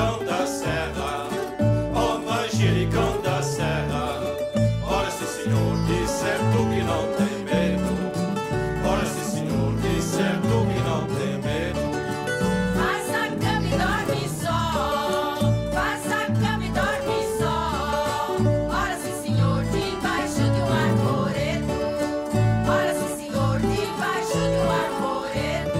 manjericão da serra, ó manjericão da serra. Ora sim, senhor, de certo que não tem medo. Ora sim, senhor, de certo que não tem medo. Faz a cama e dorme só, faz a cama e dorme só. Ora sim, senhor, debaixo de um arvoredo. Ora sim, senhor, debaixo de um arvoredo.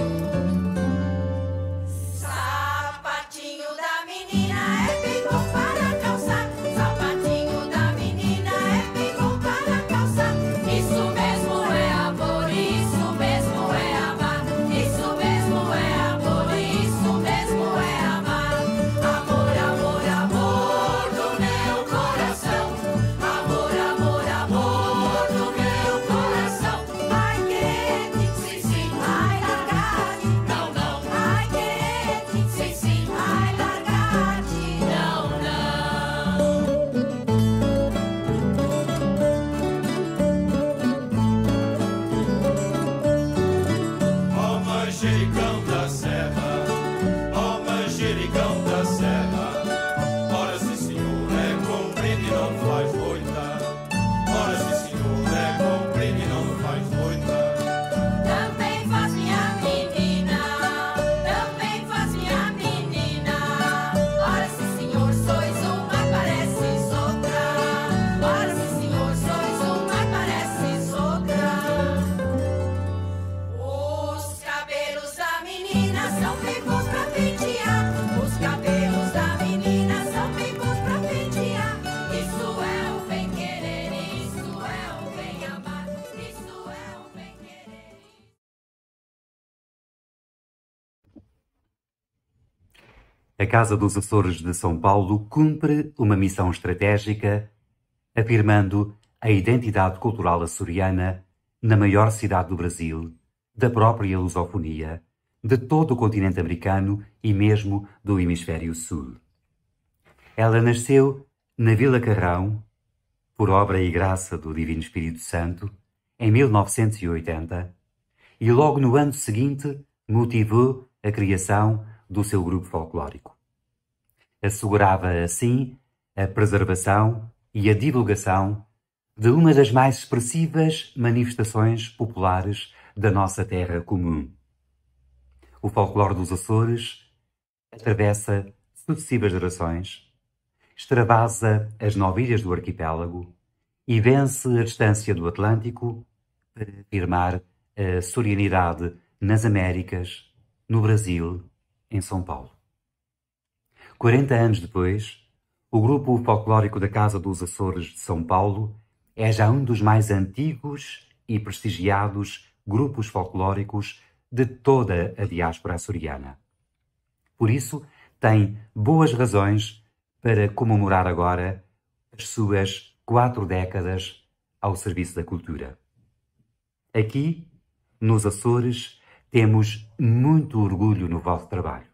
Sapatinho da menina é bem bom para calçar. Sapatinho da menina é bem bom para calçar. Isso mesmo é amor, isso mesmo é amar. Isso mesmo é amor, isso mesmo é amar. Amor, amor, amor do meu coração. Amor, amor, amor do meu coração. Ai, querente, sim, sim, ai, largar-te. Não, não. Ai, querente, sim, sim, ai, largar-te. Não, não. Ó manjericão da serra, ó manjericão da serra. Ora sim, senhor, é comprido e não faz moita. Ora sim, senhor, é comprido e não faz moita. Também faz minha menina, também faz minha menina. Ora sim, senhor, sois uma, pareces outra. Ora sim, senhor, sois uma, pareces outra. Os cabelos da menina são bem bons pra pentear. Os cabelos da menina são bem bons pra pentear. Isso é o bem querer, isso é o bem amar. Isso é o bem querer. A Casa dos Açores de São Paulo cumpre uma missão estratégica, afirmando a identidade cultural açoriana na maior cidade do Brasil, da própria lusofonia, de todo o continente americano e mesmo do hemisfério sul. Ela nasceu na Vila Carrão, por obra e graça do Divino Espírito Santo, em 1980, e logo no ano seguinte motivou a criação do seu grupo folclórico. Assegurava, assim, a preservação e a divulgação de uma das mais expressivas manifestações populares da nossa terra comum. O folclore dos Açores atravessa sucessivas gerações, extravasa as 9 ilhas do arquipélago e vence a distância do Atlântico para afirmar a açorianidade nas Américas, no Brasil, em São Paulo. 40 anos depois, o grupo folclórico da Casa dos Açores de São Paulo é já um dos mais antigos e prestigiados grupos folclóricos de toda a diáspora açoriana. Por isso, tem boas razões para comemorar agora as suas 4 décadas ao serviço da cultura. Aqui, nos Açores, temos muito orgulho no vosso trabalho.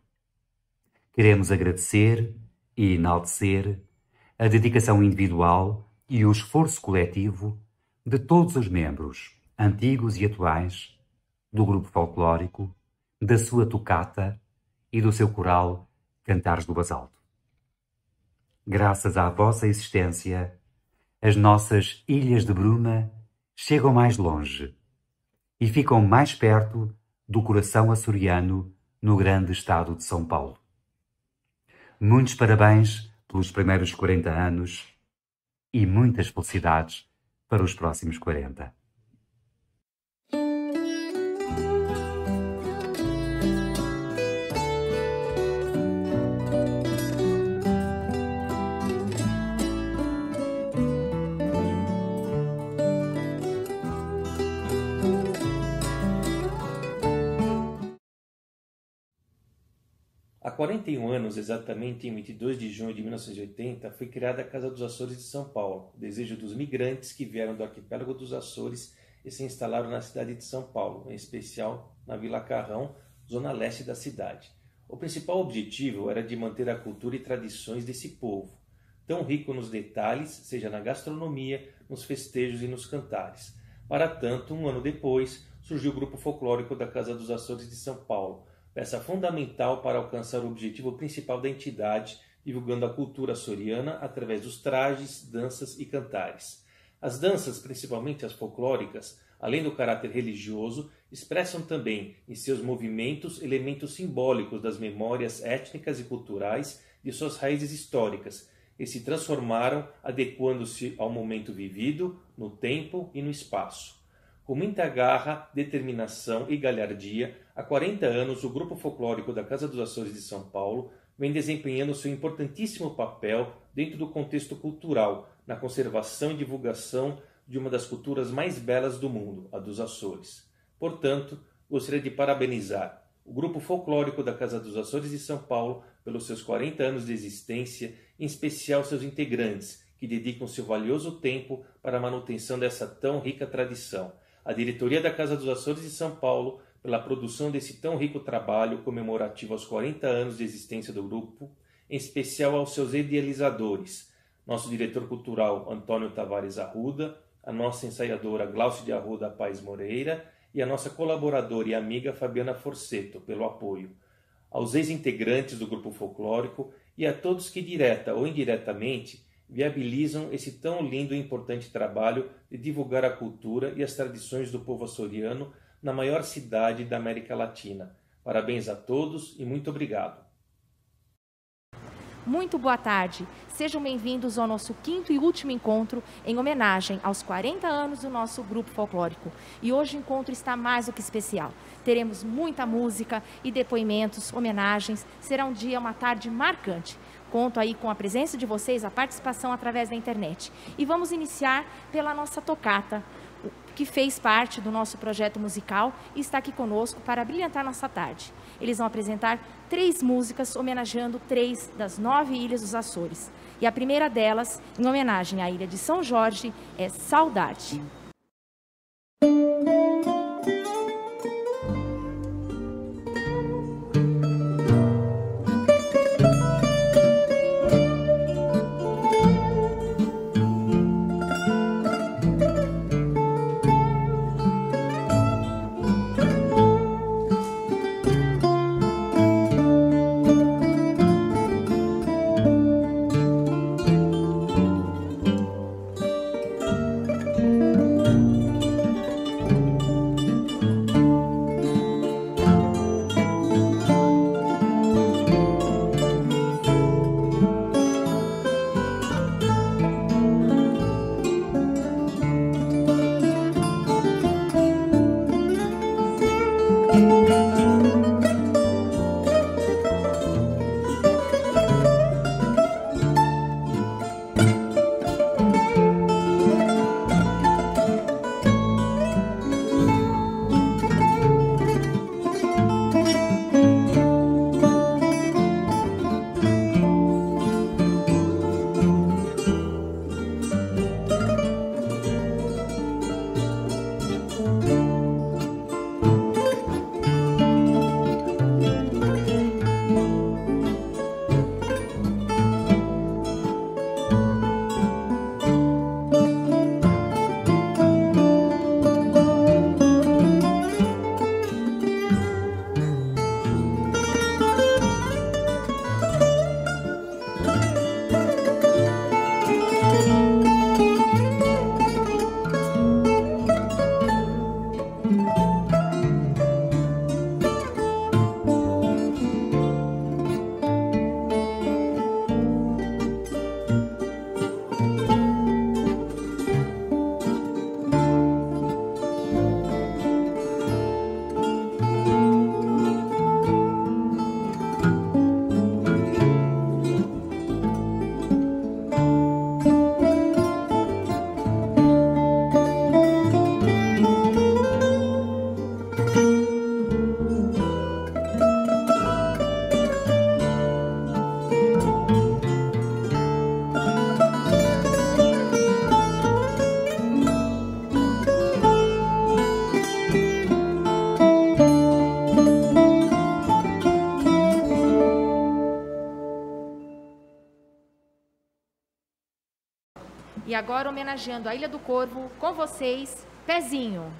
Queremos agradecer e enaltecer a dedicação individual e o esforço coletivo de todos os membros, antigos e atuais, do grupo folclórico, da sua tocata e do seu coral Cantares do Basalto. Graças à vossa existência, as nossas ilhas de Bruma chegam mais longe e ficam mais perto do coração açoriano no grande estado de São Paulo. Muitos parabéns pelos primeiros 40 anos e muitas felicidades para os próximos 40. Há 41 anos, exatamente em 22 de junho de 1980, foi criada a Casa dos Açores de São Paulo, desejo dos migrantes que vieram do arquipélago dos Açores e se instalaram na cidade de São Paulo, em especial na Vila Carrão, zona leste da cidade. O principal objetivo era de manter a cultura e tradições desse povo, tão rico nos detalhes, seja na gastronomia, nos festejos e nos cantares. Para tanto, um ano depois, surgiu o grupo folclórico da Casa dos Açores de São Paulo, peça fundamental para alcançar o objetivo principal da entidade, divulgando a cultura açoriana através dos trajes, danças e cantares. As danças, principalmente as folclóricas, além do caráter religioso, expressam também em seus movimentos elementos simbólicos das memórias étnicas e culturais de suas raízes históricas, e se transformaram adequando-se ao momento vivido, no tempo e no espaço. Com muita garra, determinação e galhardia, há 40 anos o Grupo Folclórico da Casa dos Açores de São Paulo vem desempenhando seu importantíssimo papel dentro do contexto cultural, na conservação e divulgação de uma das culturas mais belas do mundo, a dos Açores. Portanto, gostaria de parabenizar o Grupo Folclórico da Casa dos Açores de São Paulo pelos seus 40 anos de existência, em especial seus integrantes, que dedicam seu valioso tempo para a manutenção dessa tão rica tradição. A diretoria da Casa dos Açores de São Paulo, pela produção desse tão rico trabalho comemorativo aos 40 anos de existência do grupo, em especial aos seus idealizadores, nosso diretor cultural Antônio Tavares Arruda, a nossa ensaiadora Glaucia de Arruda Paes Moreira e a nossa colaboradora e amiga Fabiana Forceto, pelo apoio, aos ex-integrantes do Grupo Folclórico e a todos que, direta ou indiretamente, viabilizam esse tão lindo e importante trabalho de divulgar a cultura e as tradições do povo açoriano na maior cidade da América Latina. Parabéns a todos e muito obrigado. Muito boa tarde. Sejam bem-vindos ao nosso 5º e último encontro em homenagem aos 40 anos do nosso grupo folclórico. E hoje o encontro está mais do que especial. Teremos muita música e depoimentos, homenagens. Será um dia, uma tarde marcante. Conto aí com a presença de vocês, a participação através da internet. E vamos iniciar pela nossa tocata, que fez parte do nosso projeto musical e está aqui conosco para brilhantar nossa tarde. Eles vão apresentar 3 músicas homenageando 3 das 9 ilhas dos Açores. E a primeira delas, em homenagem à ilha de São Jorge, é Saudade. E agora, homenageando a Ilha do Corvo, com vocês, Pezinho.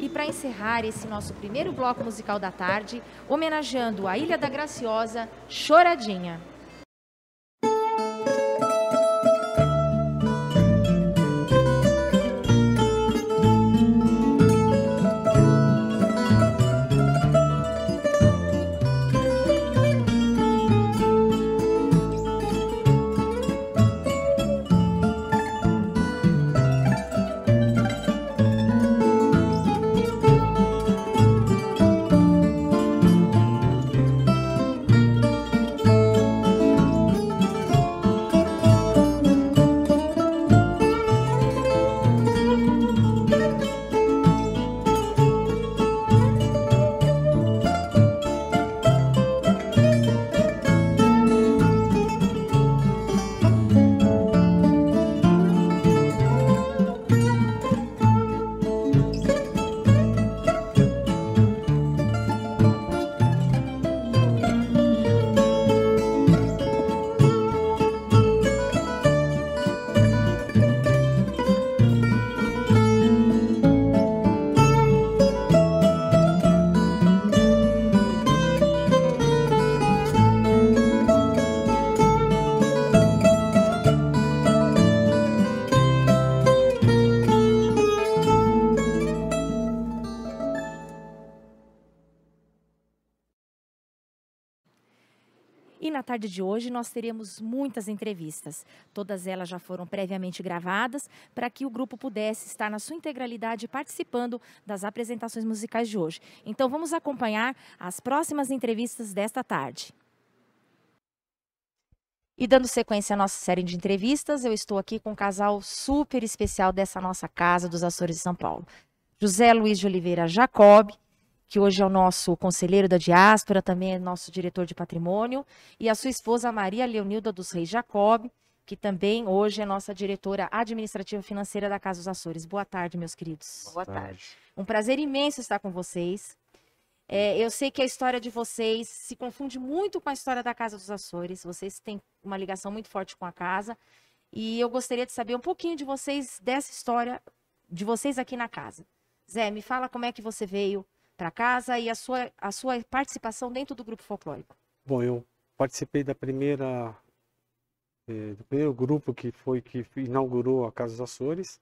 E para encerrar esse nosso primeiro bloco musical da tarde, homenageando a Ilha da Graciosa, Choradinha. E na tarde de hoje nós teremos muitas entrevistas. Todas elas já foram previamente gravadas para que o grupo pudesse estar na sua integralidade participando das apresentações musicais de hoje. Então vamos acompanhar as próximas entrevistas desta tarde. E dando sequência à nossa série de entrevistas, eu estou aqui com um casal super especial dessa nossa casa dos Açores de São Paulo. José Luiz de Oliveira Jacob, que hoje é o nosso conselheiro da diáspora, também é nosso diretor de patrimônio, e a sua esposa Maria Leonilda dos Reis Jacob, que também hoje é nossa diretora administrativa financeira da Casa dos Açores. Boa tarde, meus queridos. Boa tarde. Um prazer imenso estar com vocês. Eu sei que a história de vocês se confunde muito com a história da Casa dos Açores. Vocês têm uma ligação muito forte com a casa. E eu gostaria de saber um pouquinho de vocês, dessa história de vocês aqui na casa. Zé, me fala como é que você veio para casa e a sua participação dentro do grupo folclórico. Bom, eu participei do primeiro grupo que inaugurou a Casa dos Açores.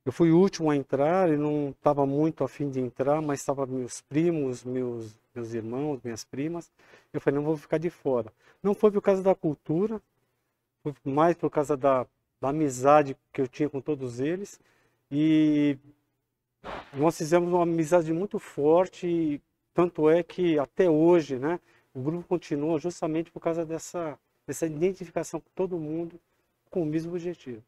Eu fui o último a entrar e não estava muito a fim de entrar, mas estavam meus primos, meus irmãos, minhas primas. Eu falei, não vou ficar de fora. Não foi por causa da cultura, foi mais por causa da amizade que eu tinha com todos eles. E nós fizemos uma amizade muito forte, e tanto é que até hoje, né, o grupo continua justamente por causa dessa identificação com todo mundo com o mesmo objetivo.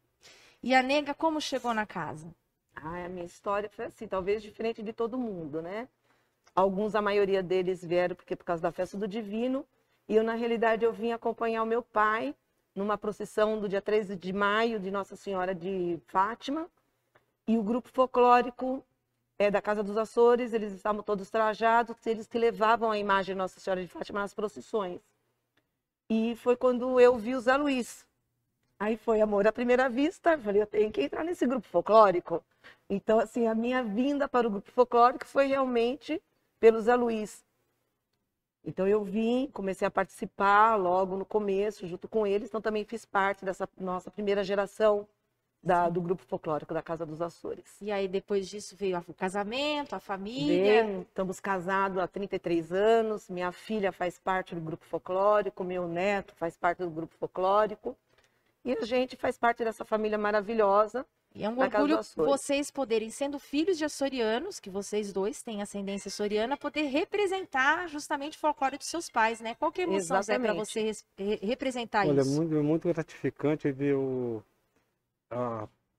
E a Nega, como chegou na casa? A minha história foi assim, talvez diferente de todo mundo, né? A maioria deles vieram por causa da festa do Divino, e eu, na realidade, eu vim acompanhar o meu pai numa procissão do dia 13 de maio de Nossa Senhora de Fátima. E o grupo folclórico da Casa dos Açores, eles estavam todos trajados, eles que levavam a imagem de Nossa Senhora de Fátima nas procissões. E foi quando eu vi o Zé Luiz. Aí foi amor à primeira vista, eu falei, eu tenho que entrar nesse grupo folclórico. Então, assim, a minha vinda para o grupo folclórico foi realmente pelo Zé Luiz. Então eu vim, comecei a participar logo no começo, junto com eles, então também fiz parte dessa nossa primeira geração do grupo folclórico da Casa dos Açores. E aí, depois disso, veio o casamento, a família? Estamos casados há 33 anos, minha filha faz parte do grupo folclórico, meu neto faz parte do grupo folclórico, e a gente faz parte dessa família maravilhosa. E é um orgulho vocês poderem, sendo filhos de açorianos, que vocês dois têm ascendência açoriana, poder representar justamente o folclore dos seus pais, né? Qual que é a emoção, Zé, para você representar isso? Olha, é muito gratificante ver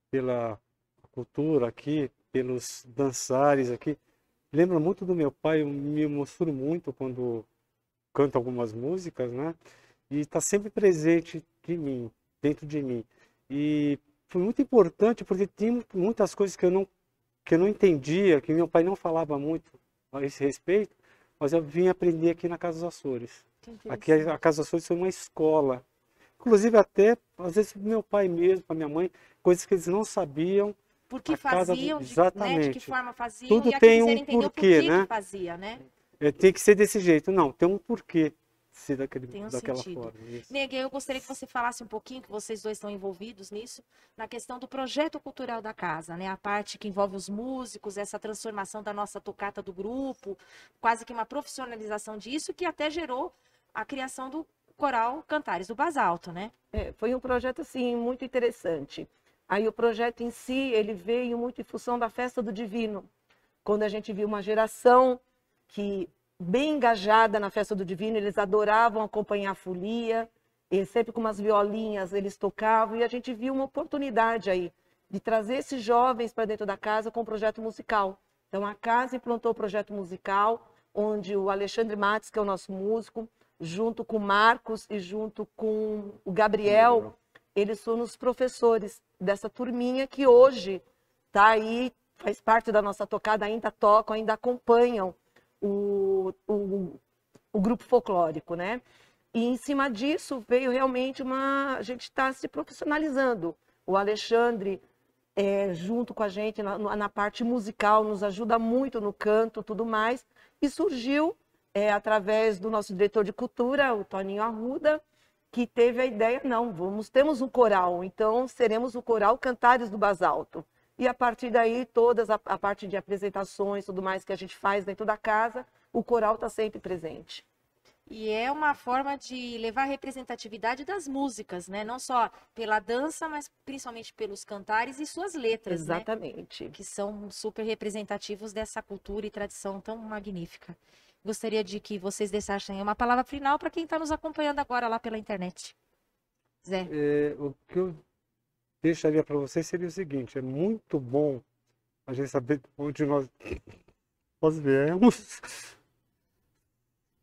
pela cultura aqui, pelos dançares aqui. Lembra muito do meu pai, eu me emociono muito quando canto algumas músicas, né? E está sempre presente dentro de mim. E foi muito importante porque tinha muitas coisas que eu não entendia, que meu pai não falava muito a esse respeito, mas eu vim aprender aqui na Casa dos Açores. Aqui a Casa dos Açores foi uma escola. Inclusive até, às vezes, meu pai mesmo, para minha mãe, coisas que eles não sabiam, por que A casa do- faziam, de que exatamente. forma faziam, Tudo e aqui tem quiser um entender o porquê, que né? fazia, né? Tem que ser desse jeito. Não, tem um porquê de ser Tem um daquela sentido. forma. Isso. Nega, eu gostaria que você falasse um pouquinho, que vocês dois estão envolvidos nisso, na questão do projeto cultural da casa, né? A parte que envolve os músicos, essa transformação da nossa tocata do grupo, quase que uma profissionalização disso, que até gerou a criação do coral Cantares do Basalto, né? Foi um projeto assim muito interessante. Aí o projeto em si, ele veio muito em função da Festa do Divino, quando a gente viu uma geração que bem engajada na Festa do Divino, eles adoravam acompanhar a folia, e sempre com umas violinhas eles tocavam, e a gente viu uma oportunidade aí de trazer esses jovens para dentro da casa com um projeto musical. Então a casa implantou o projeto musical, onde o Alexandre Matos, que é o nosso músico, junto com o Marcos e junto com o Gabriel, eles foram os professores dessa turminha que hoje está aí, faz parte da nossa tocada, ainda tocam, ainda acompanham o grupo folclórico, né? E em cima disso veio realmente a gente está se profissionalizando. O Alexandre, junto com a gente na parte musical, nos ajuda muito no canto, tudo mais, e surgiu através do nosso diretor de cultura, o Toninho Arruda, que teve a ideia, temos um coral, então seremos o coral Cantares do Basalto. E a partir daí, a parte de apresentações, tudo mais que a gente faz dentro da casa, o coral está sempre presente. E é uma forma de levar a representatividade das músicas, né? Não só pela dança, mas principalmente pelos cantares e suas letras, Exatamente. né? Que são super representativos dessa cultura e tradição tão magnífica. Gostaria de que vocês deixassem uma palavra final para quem está nos acompanhando agora lá pela internet. Zé. O que eu deixaria para vocês seria o seguinte: é muito bom a gente saber onde nós viemos.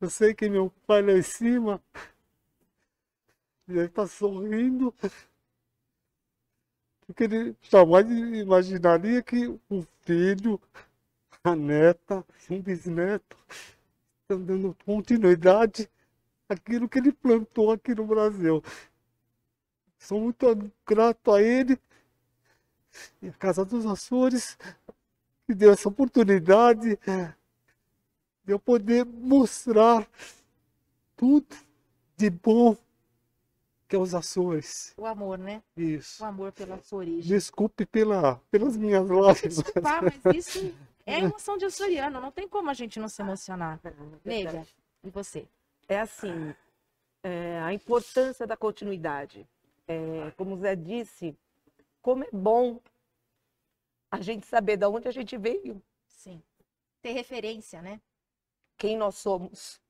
Eu sei que meu pai lá em cima, ele está sorrindo, porque ele jamais imaginaria que um filho, a neta, um bisneto, estão dando continuidade àquilo que ele plantou aqui no Brasil. Sou muito grato a ele e a Casa dos Açores, que deu essa oportunidade de eu poder mostrar tudo de bom que é os Açores. O amor, né? Isso. O amor pela sua origem. Desculpe pelas minhas lágrimas. Desculpar, mas isso é emoção de açoriano, não tem como a gente não se emocionar. Nega, e você? É assim, a importância da continuidade. Como o Zé disse, como é bom a gente saber de onde a gente veio. Sim. Ter referência, né? Quem nós somos.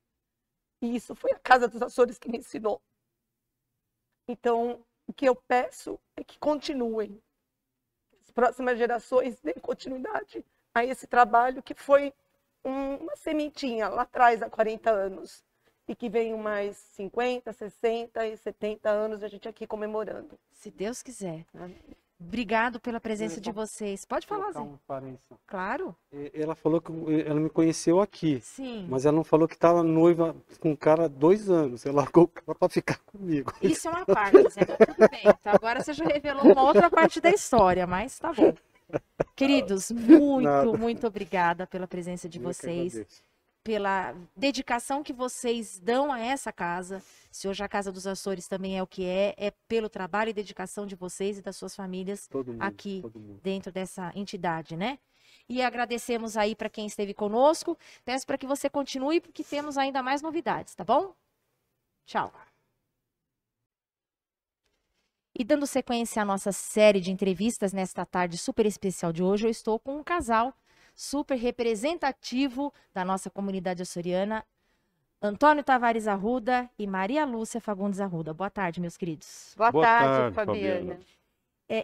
E isso foi a Casa dos Açores que me ensinou. Então, o que eu peço é que continuem. As próximas gerações deem continuidade a esse trabalho que foi uma sementinha lá atrás, há 40 anos. E que venham mais 50, 60 e 70 anos a gente aqui comemorando. Se Deus quiser. Obrigado pela presença de vocês. Pode falar, Zé. Claro. Ela falou que ela me conheceu aqui. Sim. Mas ela não falou que estava noiva com um cara há 2 anos. Ela largou o cara para ficar comigo. Isso é uma parte, Zé, mas tudo bem. Então, agora você já revelou uma outra parte da história, mas tá bom. Queridos, muito obrigada pela presença de vocês, pela dedicação que vocês dão a essa casa. Se hoje a Casa dos Açores também é o que é pelo trabalho e dedicação de vocês e das suas famílias aqui dentro dessa entidade, né? E agradecemos aí para quem esteve conosco. Peço para que você continue, porque temos ainda mais novidades, tá bom? Tchau. E dando sequência à nossa série de entrevistas nesta tarde super especial de hoje, eu estou com um casal super representativo da nossa comunidade açoriana, Antônio Tavares Arruda e Maria Lúcia Fagundes Arruda. Boa tarde, meus queridos. Boa tarde, Fabiana.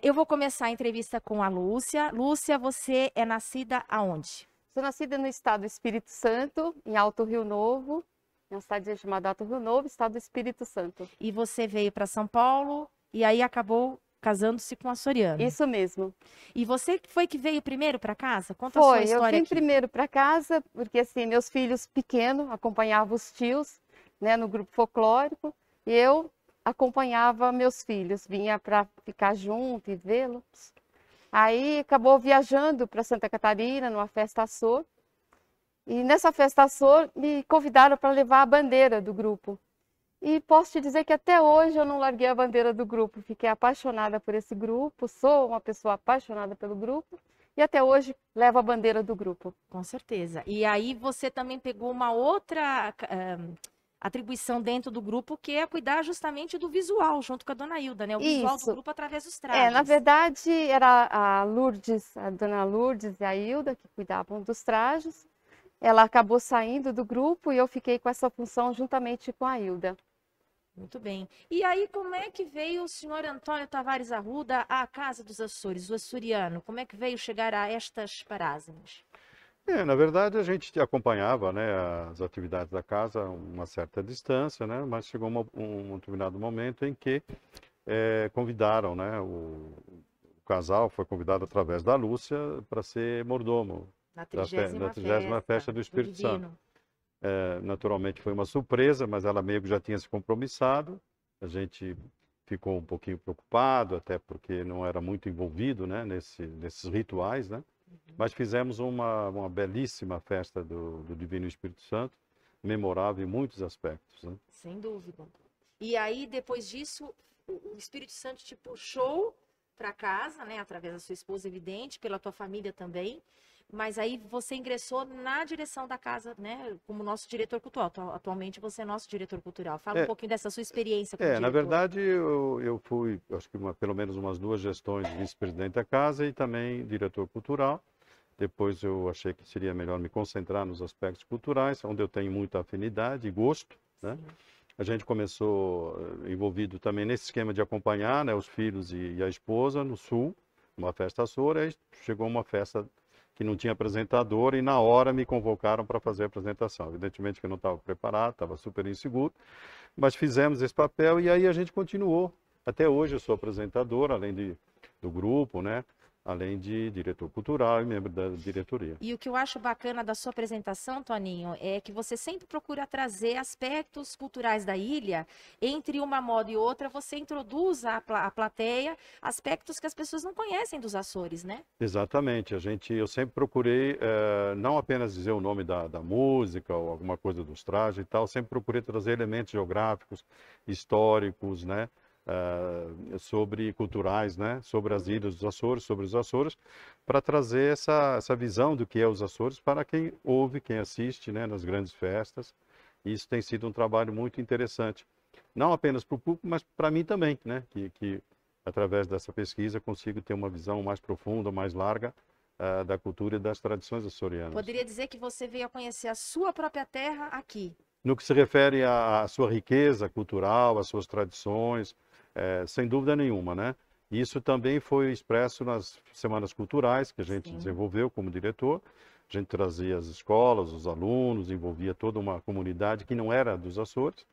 Eu vou começar a entrevista com a Lúcia. Lúcia, você é nascida aonde? Sou nascida no estado do Espírito Santo, em Alto Rio Novo, em uma cidade chamada Alto Rio Novo, estado do Espírito Santo. E você veio para São Paulo e aí acabou casando-se com a açoriano. Isso mesmo. E você foi que veio primeiro para casa? Conta a sua história. Eu vim aqui. primeiro para casa, porque assim, meus filhos pequenos acompanhavam os tios, né, no grupo folclórico, e eu acompanhava meus filhos, vinha para ficar junto e vê-los. Aí acabou viajando para Santa Catarina, numa festa Açor. E nessa festa Açor me convidaram para levar a bandeira do grupo. E posso te dizer que até hoje eu não larguei a bandeira do grupo. Fiquei apaixonada por esse grupo, sou uma pessoa apaixonada pelo grupo. E até hoje levo a bandeira do grupo. Com certeza. E aí você também pegou uma outra atribuição dentro do grupo, que é cuidar justamente do visual, junto com a dona Hilda, né? O visual do Isso. grupo através dos trajes. Na verdade, era a Lourdes, a dona Lourdes e a Hilda que cuidavam dos trajes. Ela acabou saindo do grupo e eu fiquei com essa função juntamente com a Hilda. Muito bem. E aí, como é que veio o senhor Antônio Tavares Arruda à Casa dos Açores, o açoriano? Como é que veio chegar a estas parásimas? Na verdade, a gente acompanhava, né, as atividades da casa a uma certa distância, né, mas chegou um determinado momento em que convidaram, né, o casal foi convidado através da Lúcia para ser mordomo Na da 30ª festa do Espírito Divino. Santo. Naturalmente foi uma surpresa, mas ela meio que já tinha se compromissado. A gente ficou um pouquinho preocupado, até porque não era muito envolvido, né, nesses rituais, né? Mas fizemos uma belíssima festa do Divino Espírito Santo, memorável em muitos aspectos, né? Sem dúvida. E aí, depois disso, o Espírito Santo te puxou para casa, né, através da sua esposa, evidente, pela tua família também. Mas aí você ingressou na direção da casa, né, como nosso diretor cultural. Atualmente você é nosso diretor cultural. Fala um pouquinho dessa sua experiência como diretor. Na verdade, eu fui, acho que pelo menos umas 2 gestões de vice-presidente da casa e também diretor cultural. Depois eu achei que seria melhor me concentrar nos aspectos culturais, onde eu tenho muita afinidade e gosto, né? A gente começou envolvido também nesse esquema de acompanhar, né, os filhos e a esposa no Sul, uma festa Açor, aí chegou uma festa que não tinha apresentador e na hora me convocaram para fazer a apresentação. Evidentemente que eu não estava preparado, estava super inseguro, mas fizemos esse papel e aí a gente continuou. Até hoje eu sou apresentador, além do grupo, né? Além de diretor cultural e membro da diretoria. E o que eu acho bacana da sua apresentação, Toninho, é que você sempre procura trazer aspectos culturais da ilha. Entre uma moda e outra, você introduz à plateia aspectos que as pessoas não conhecem dos Açores, né? Exatamente. Eu sempre procurei não apenas dizer o nome da música ou alguma coisa dos trajes e tal, sempre procurei trazer elementos geográficos, históricos, né? Sobre culturais, né? Sobre as ilhas dos Açores, sobre os Açores, para trazer essa visão do que é os Açores para quem ouve, quem assiste, né? Nas grandes festas. E isso tem sido um trabalho muito interessante, não apenas para o público, mas para mim também, né? Que através dessa pesquisa consigo ter uma visão mais profunda, mais larga da cultura e das tradições açorianas. Poderia dizer que você veio a conhecer a sua própria terra aqui. No que se refere à sua riqueza cultural, às suas tradições, sem dúvida nenhuma, né? Isso também foi expresso nas semanas culturais que a gente desenvolveu como diretor. A gente trazia as escolas, os alunos, envolvia toda uma comunidade que não era dos Açores.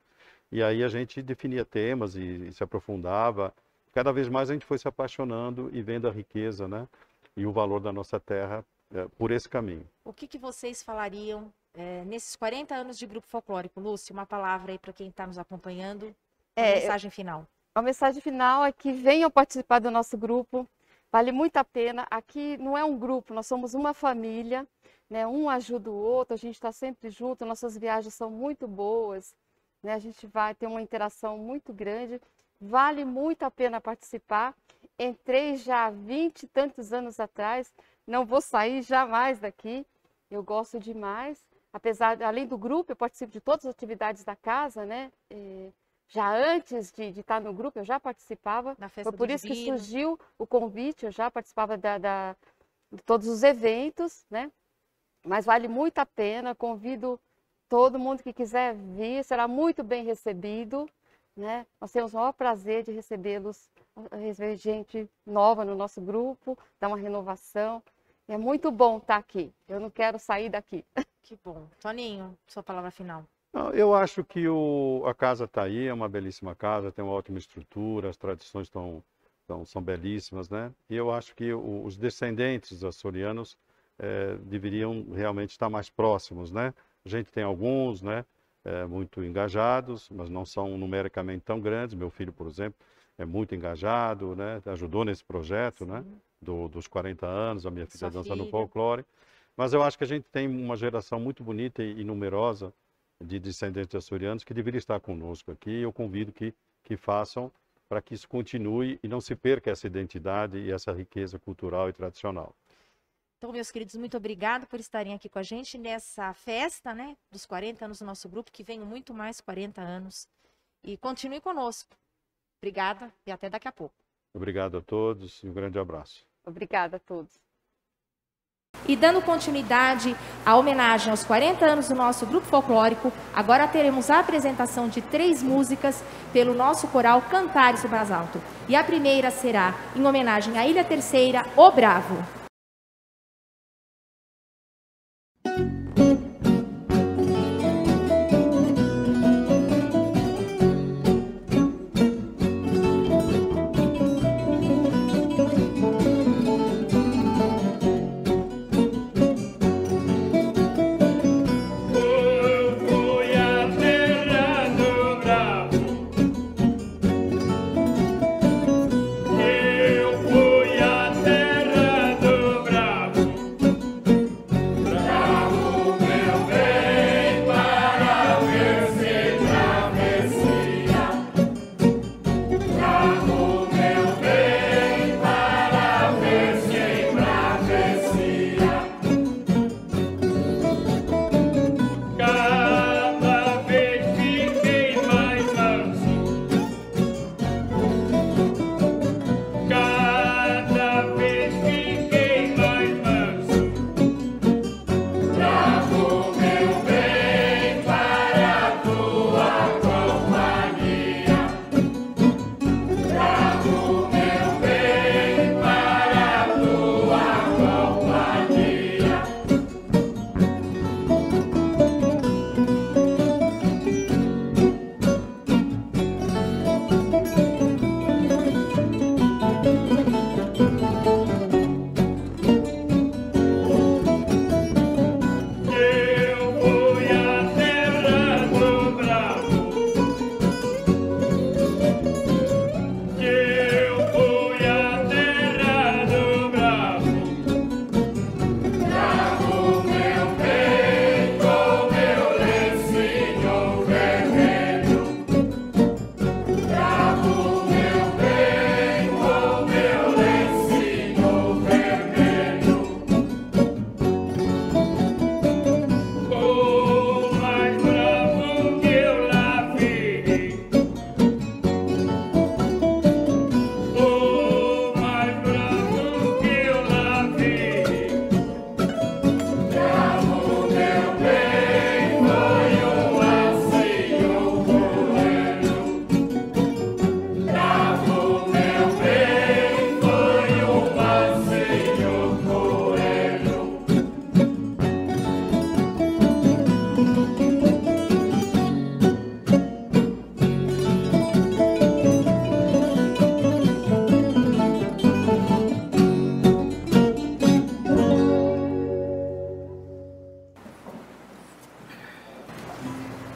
E aí a gente definia temas e se aprofundava. Cada vez mais a gente foi se apaixonando e vendo a riqueza, né? E o valor da nossa terra por esse caminho. O que vocês falariam nesses 40 anos de Grupo Folclórico? Lúcia, uma palavra aí para quem está nos acompanhando, uma mensagem final. A mensagem final é que venham participar do nosso grupo, vale muito a pena. Aqui não é um grupo, nós somos uma família, né? Um ajuda o outro, a gente está sempre junto, nossas viagens são muito boas, né? A gente vai ter uma interação muito grande, vale muito a pena participar. Entrei já há 20 e tantos anos atrás, não vou sair jamais daqui, eu gosto demais. Além do grupo, eu participo de todas as atividades da casa, né? Já antes de estar no grupo, eu já participava. Foi por isso que surgiu o convite, eu já participava de todos os eventos, né? Mas vale muito a pena, convido todo mundo que quiser vir, será muito bem recebido, né? Nós temos o maior prazer de recebê-los, receber gente nova no nosso grupo, dar uma renovação. É muito bom estar aqui, eu não quero sair daqui. Que bom. Toninho, sua palavra final. Eu acho que a casa está aí, é uma belíssima casa, tem uma ótima estrutura, as tradições são belíssimas, né? E eu acho que os descendentes açorianos deveriam realmente estar mais próximos, né? A gente tem alguns, né? Muito engajados, mas não são numericamente tão grandes. Meu filho, por exemplo, é muito engajado, né? Ajudou nesse projeto, né? dos 40 anos, a minha filha Sua dançando filha. folclore. Mas eu acho que a gente tem uma geração muito bonita e numerosa de descendentes açorianos que deveria estar conosco aqui. Eu convido que façam para que isso continue e não se perca essa identidade e essa riqueza cultural e tradicional. Então, meus queridos, muito obrigado por estarem aqui com a gente nessa festa, né, dos 40 anos do nosso grupo, que venham muito mais 40 anos. E continue conosco. Obrigada e até daqui a pouco. Obrigado a todos e um grande abraço. Obrigada a todos. E dando continuidade à homenagem aos 40 anos do nosso grupo folclórico, agora teremos a apresentação de 3 músicas pelo nosso coral Cantares do Basalto. E a primeira será em homenagem à Ilha Terceira, O Bravo.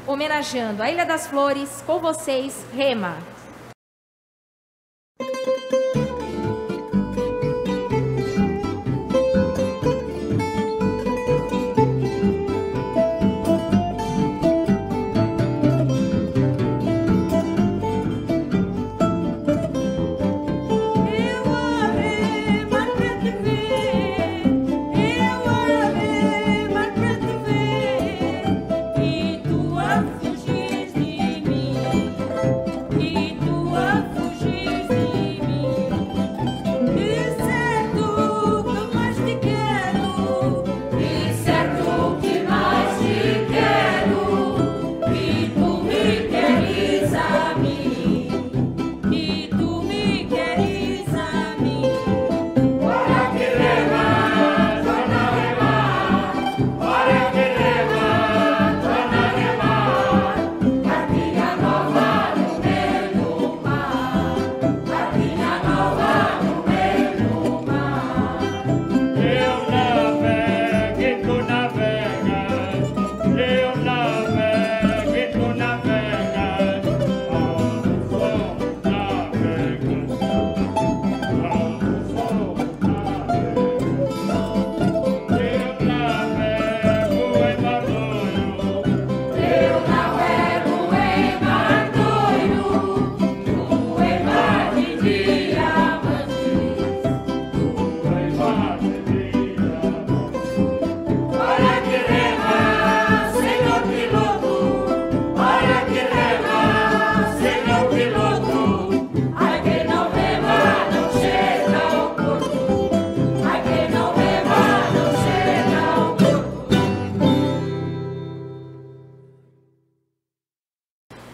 Homenageando a Ilha das Flores, com vocês, Rema. E tu a fugir de mim.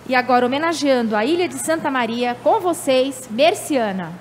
E agora, homenageando a Ilha de Santa Maria, com vocês, Merciana.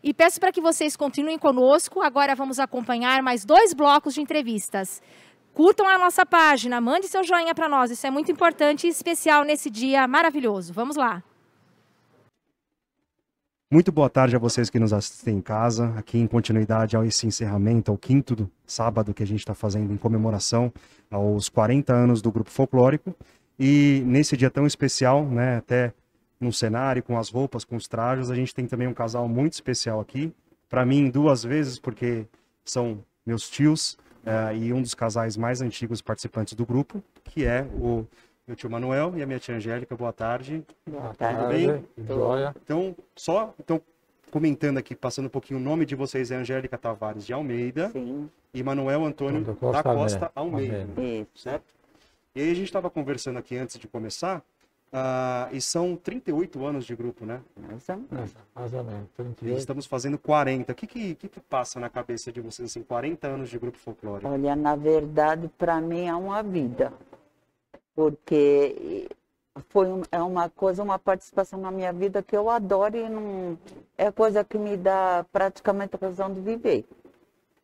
E peço para que vocês continuem conosco. Agora vamos acompanhar mais 2 blocos de entrevistas. Curtam a nossa página, mande seu joinha para nós. Isso é muito importante e especial nesse dia maravilhoso. Vamos lá. Muito boa tarde a vocês que nos assistem em casa, aqui em continuidade a esse encerramento, ao 5º sábado que a gente está fazendo em comemoração aos 40 anos do Grupo Folclórico. E nesse dia tão especial, né, até no cenário, com as roupas, com os trajes, a gente tem também um casal muito especial aqui. Para mim, 2 vezes, porque são meus tios e um dos casais mais antigos participantes do grupo, que é o meu tio Manuel e a minha tia Angélica. Boa tarde. Boa tarde. Tudo bem? Joia. Então, comentando aqui, passando um pouquinho, o nome de vocês é Angélica Tavares de Almeida. Sim. E Manuel Antônio da Costa Almeida, certo? E aí a gente estava conversando aqui antes de começar, e são 38 anos de grupo, né? Mais ou menos, 38. E estamos fazendo 40. O que passa na cabeça de vocês, assim, 40 anos de grupo folclórico? Olha, na verdade, para mim é uma vida. Porque é uma coisa, uma participação na minha vida que eu adoro e não é coisa que me dá praticamente a razão de viver.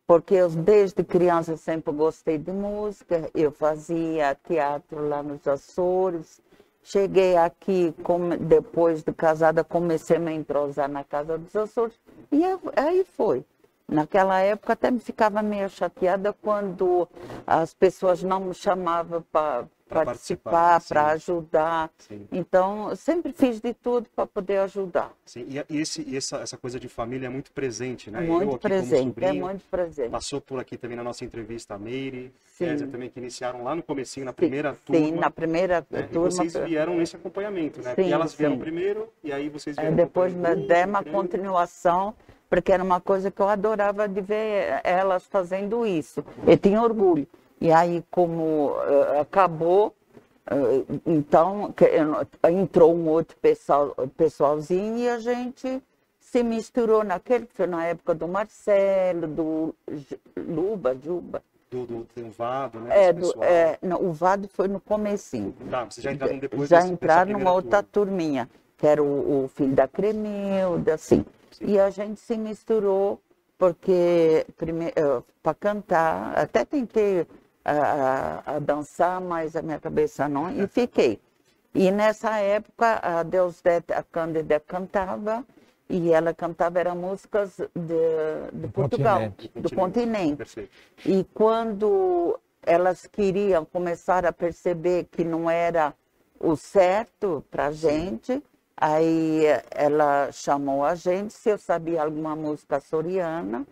Porque eu, desde criança, sempre gostei de música, eu fazia teatro lá nos Açores. Cheguei aqui, depois de casada, comecei a me entrosar na Casa dos Açores e aí foi. Naquela época até me ficava meio chateada quando as pessoas não me chamavam participar, sim. para ajudar. Sim. Então, eu sempre fiz de tudo para poder ajudar. Sim. E essa coisa de família é muito presente, né? Eu Muito aqui presente, como sobrinho, muito presente. passou por aqui também na nossa entrevista a Meire, Sim. Kézia também, que iniciaram lá no comecinho, na primeira turma. Sim, na primeira né? turma. E vocês vieram nesse acompanhamento, né? Sim, Porque elas vieram sim. primeiro e aí vocês vieram Depois acompanhando dei uma grupo, continuação, porque era uma coisa que eu adorava de ver elas fazendo isso. Eu tinha orgulho. E aí, como acabou, então entrou um outro pessoalzinho e a gente se misturou naquele que foi na época do Marcelo, do Juba. do Vado, né? Não, o Vado foi no comecinho. Tá, vocês já entraram depois Já dessa entraram primeira numa outra turma. turminha, que era o filho da Cremilda, assim. E a gente se misturou, porque para cantar, até tentei a dançar, mas a minha cabeça não, e fiquei. E nessa época, a Deusdete, a Cândida cantava, e ela cantava eram músicas de Portugal, do continente. Perfeito. E quando elas queriam começar a perceber que não era o certo para a gente, aí ela chamou a gente, se eu sabia alguma música açoriana,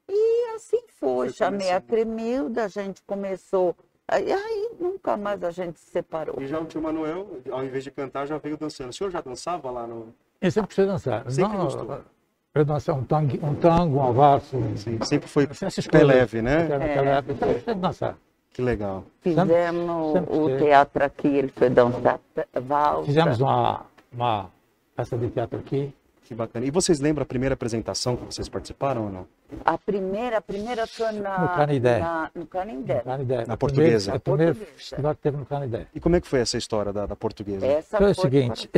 e assim foi. Chamei a Cremilda, a gente começou, aí nunca mais a gente se separou. E já o tio Manuel, ao invés de cantar, já veio dançando. O senhor já dançava lá no... Eu sempre gostei de dançar. Sempre Não, gostou? eu dancei um tango, um valso. Sim, sempre foi Essas pé coisas. leve, né? Naquela época, eu sempre gostei de dançar. Que legal. Fizemos sempre o gostei. teatro aqui, ele foi dançar valsa. Fizemos uma peça de teatro aqui. Que bacana. E vocês lembram a primeira apresentação que vocês participaram ou não? A primeira foi No Canidé. no Canindé. Na Portuguesa. O primeiro Portuguesa. festival que teve no Canidé. E como é que foi essa história da portuguesa? Essa Foi o foi seguinte,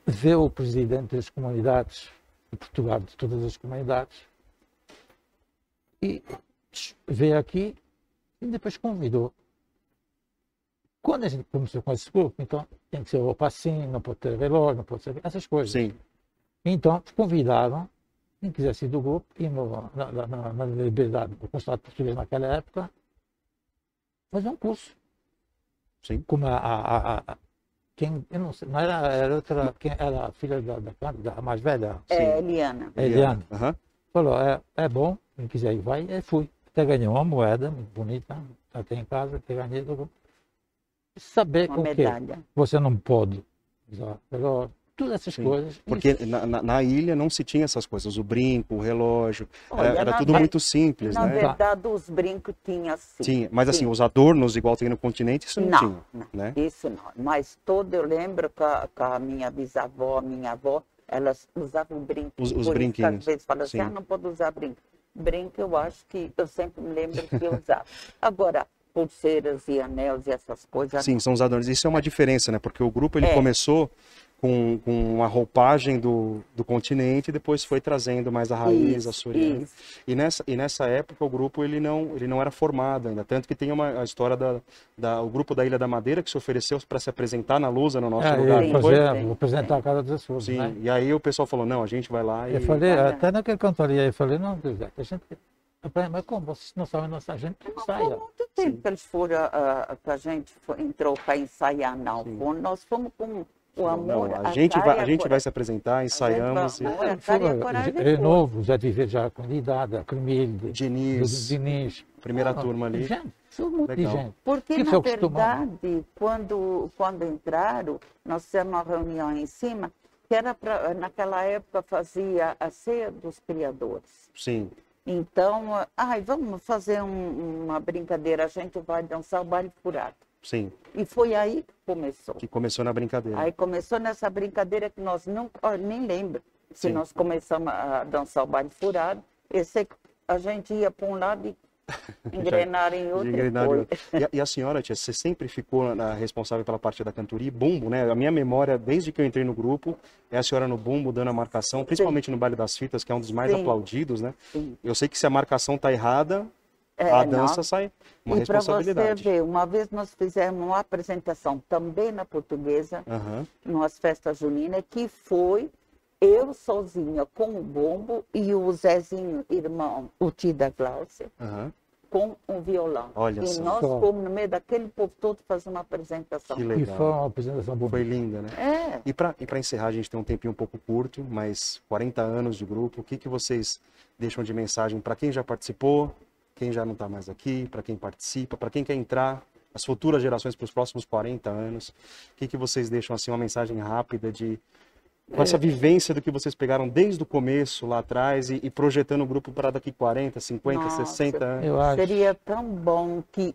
ver o presidente das comunidades de Portugal, de todas as comunidades, e veio aqui e depois convidou. Quando a gente começou com esse grupo, então tem que ser o passinho, não pode ter velório, não pode ser essas coisas. Sim. Então convidaram, quem quisesse ir do grupo, ir na Liberdade, no Consulado Português naquela época, fazer um curso. Sim. Como quem, eu não sei, não era outra, quem era a filha da mais velha? Eliana. Eliane. Aham. Falou, é bom, quem quiser ir vai, e fui. Até ganhei uma moeda muito bonita, até em casa, até ganhei do grupo. Saber Uma com que medalha. você não pode usar relógio, todas essas Sim. coisas. Porque na ilha não se tinha essas coisas, o brinco, o relógio, Olha, era na tudo ve- muito simples, Na né? verdade, os brincos tinha sim. Tinha, mas assim, Sim. os adornos igual tem no continente, isso não, Não, tinha, não, né? isso não. Mas eu lembro que a minha bisavó, minha avó, elas usavam brinco. Os Por isso que brinquinhos. às vezes falam assim, Sim. não pode usar brinco. Brinco eu acho que, eu sempre me lembro que eu usava. Agora, pulseiras e anéis e essas coisas. Sim, são os adornos. Isso é uma diferença, né? Porque o grupo ele É. começou com a roupagem do continente e depois foi trazendo mais a raiz Isso, açoriana. isso. E nessa época o grupo ele não era formado ainda, tanto que tem a história o grupo da Ilha da Madeira que se ofereceu para se apresentar na Lusa no nosso lugar. Ia não foi? vou apresentar a Casa dos Açores, Sim, né? e aí o pessoal falou, não, a gente vai lá e... Eu falei, até naquele cantoria, eu falei, não, Deus, a gente... Mas como? Vocês não sabem nossa gente Não foi saia. muito tempo que eles foram, que a gente entrou para ensaiar, não. Nós fomos com o amor, Não, a gente cara e a vai coragem. se apresentar, ensaiamos. vai- E... a cara e a coragem foi. É novo, já de ver já com idade, a Cremilde, Diniz, Diniz. primeira turma ali. Gente, sou muito de Legal. gente. Porque, Que na foi acostumado. verdade, quando entraram, nós fizemos uma reunião em cima, que era para, naquela época, fazia a ceia dos criadores. Sim, Então, vamos fazer uma brincadeira, a gente vai dançar o baile furado. sim, E foi aí que começou. que começou na brincadeira. Aí começou nessa brincadeira que nós nem lembro se Sim. nós começamos a dançar o baile furado. Eu sei que a gente ia para um lado e engrenar em outro. E a senhora, tia, você sempre ficou responsável pela parte da cantoria e bumbo, né? A minha memória, desde que eu entrei no grupo, é a senhora no bumbo, dando a marcação, principalmente no Baile das Fitas, que é um dos mais Sim. aplaudidos, né? Sim. Eu sei que se a marcação tá errada, É, a não. dança sai uma E para você responsabilidade. ver, uma vez nós fizemos uma apresentação também na Portuguesa, Aham. nas festas juninas, que foi eu sozinha com o bombo e o Zezinho, irmão, o tio da Gláucia, Aham. com um violão. Olha e só. nós fomos no meio daquele povo todo fazer uma apresentação. Que legal. E foi uma apresentação boa. Foi linda, né? É. E para encerrar, a gente tem um tempinho um pouco curto, mas 40 anos de grupo, o que, que vocês deixam de mensagem para quem já participou, quem já não está mais aqui, para quem participa, para quem quer entrar, as futuras gerações para os próximos 40 anos? O que, que vocês deixam, assim, uma mensagem rápida com essa vivência do que vocês pegaram desde o começo, lá atrás, e projetando o grupo para daqui 40, 50, Nossa, 60 anos? Eu acho. Seria tão bom que,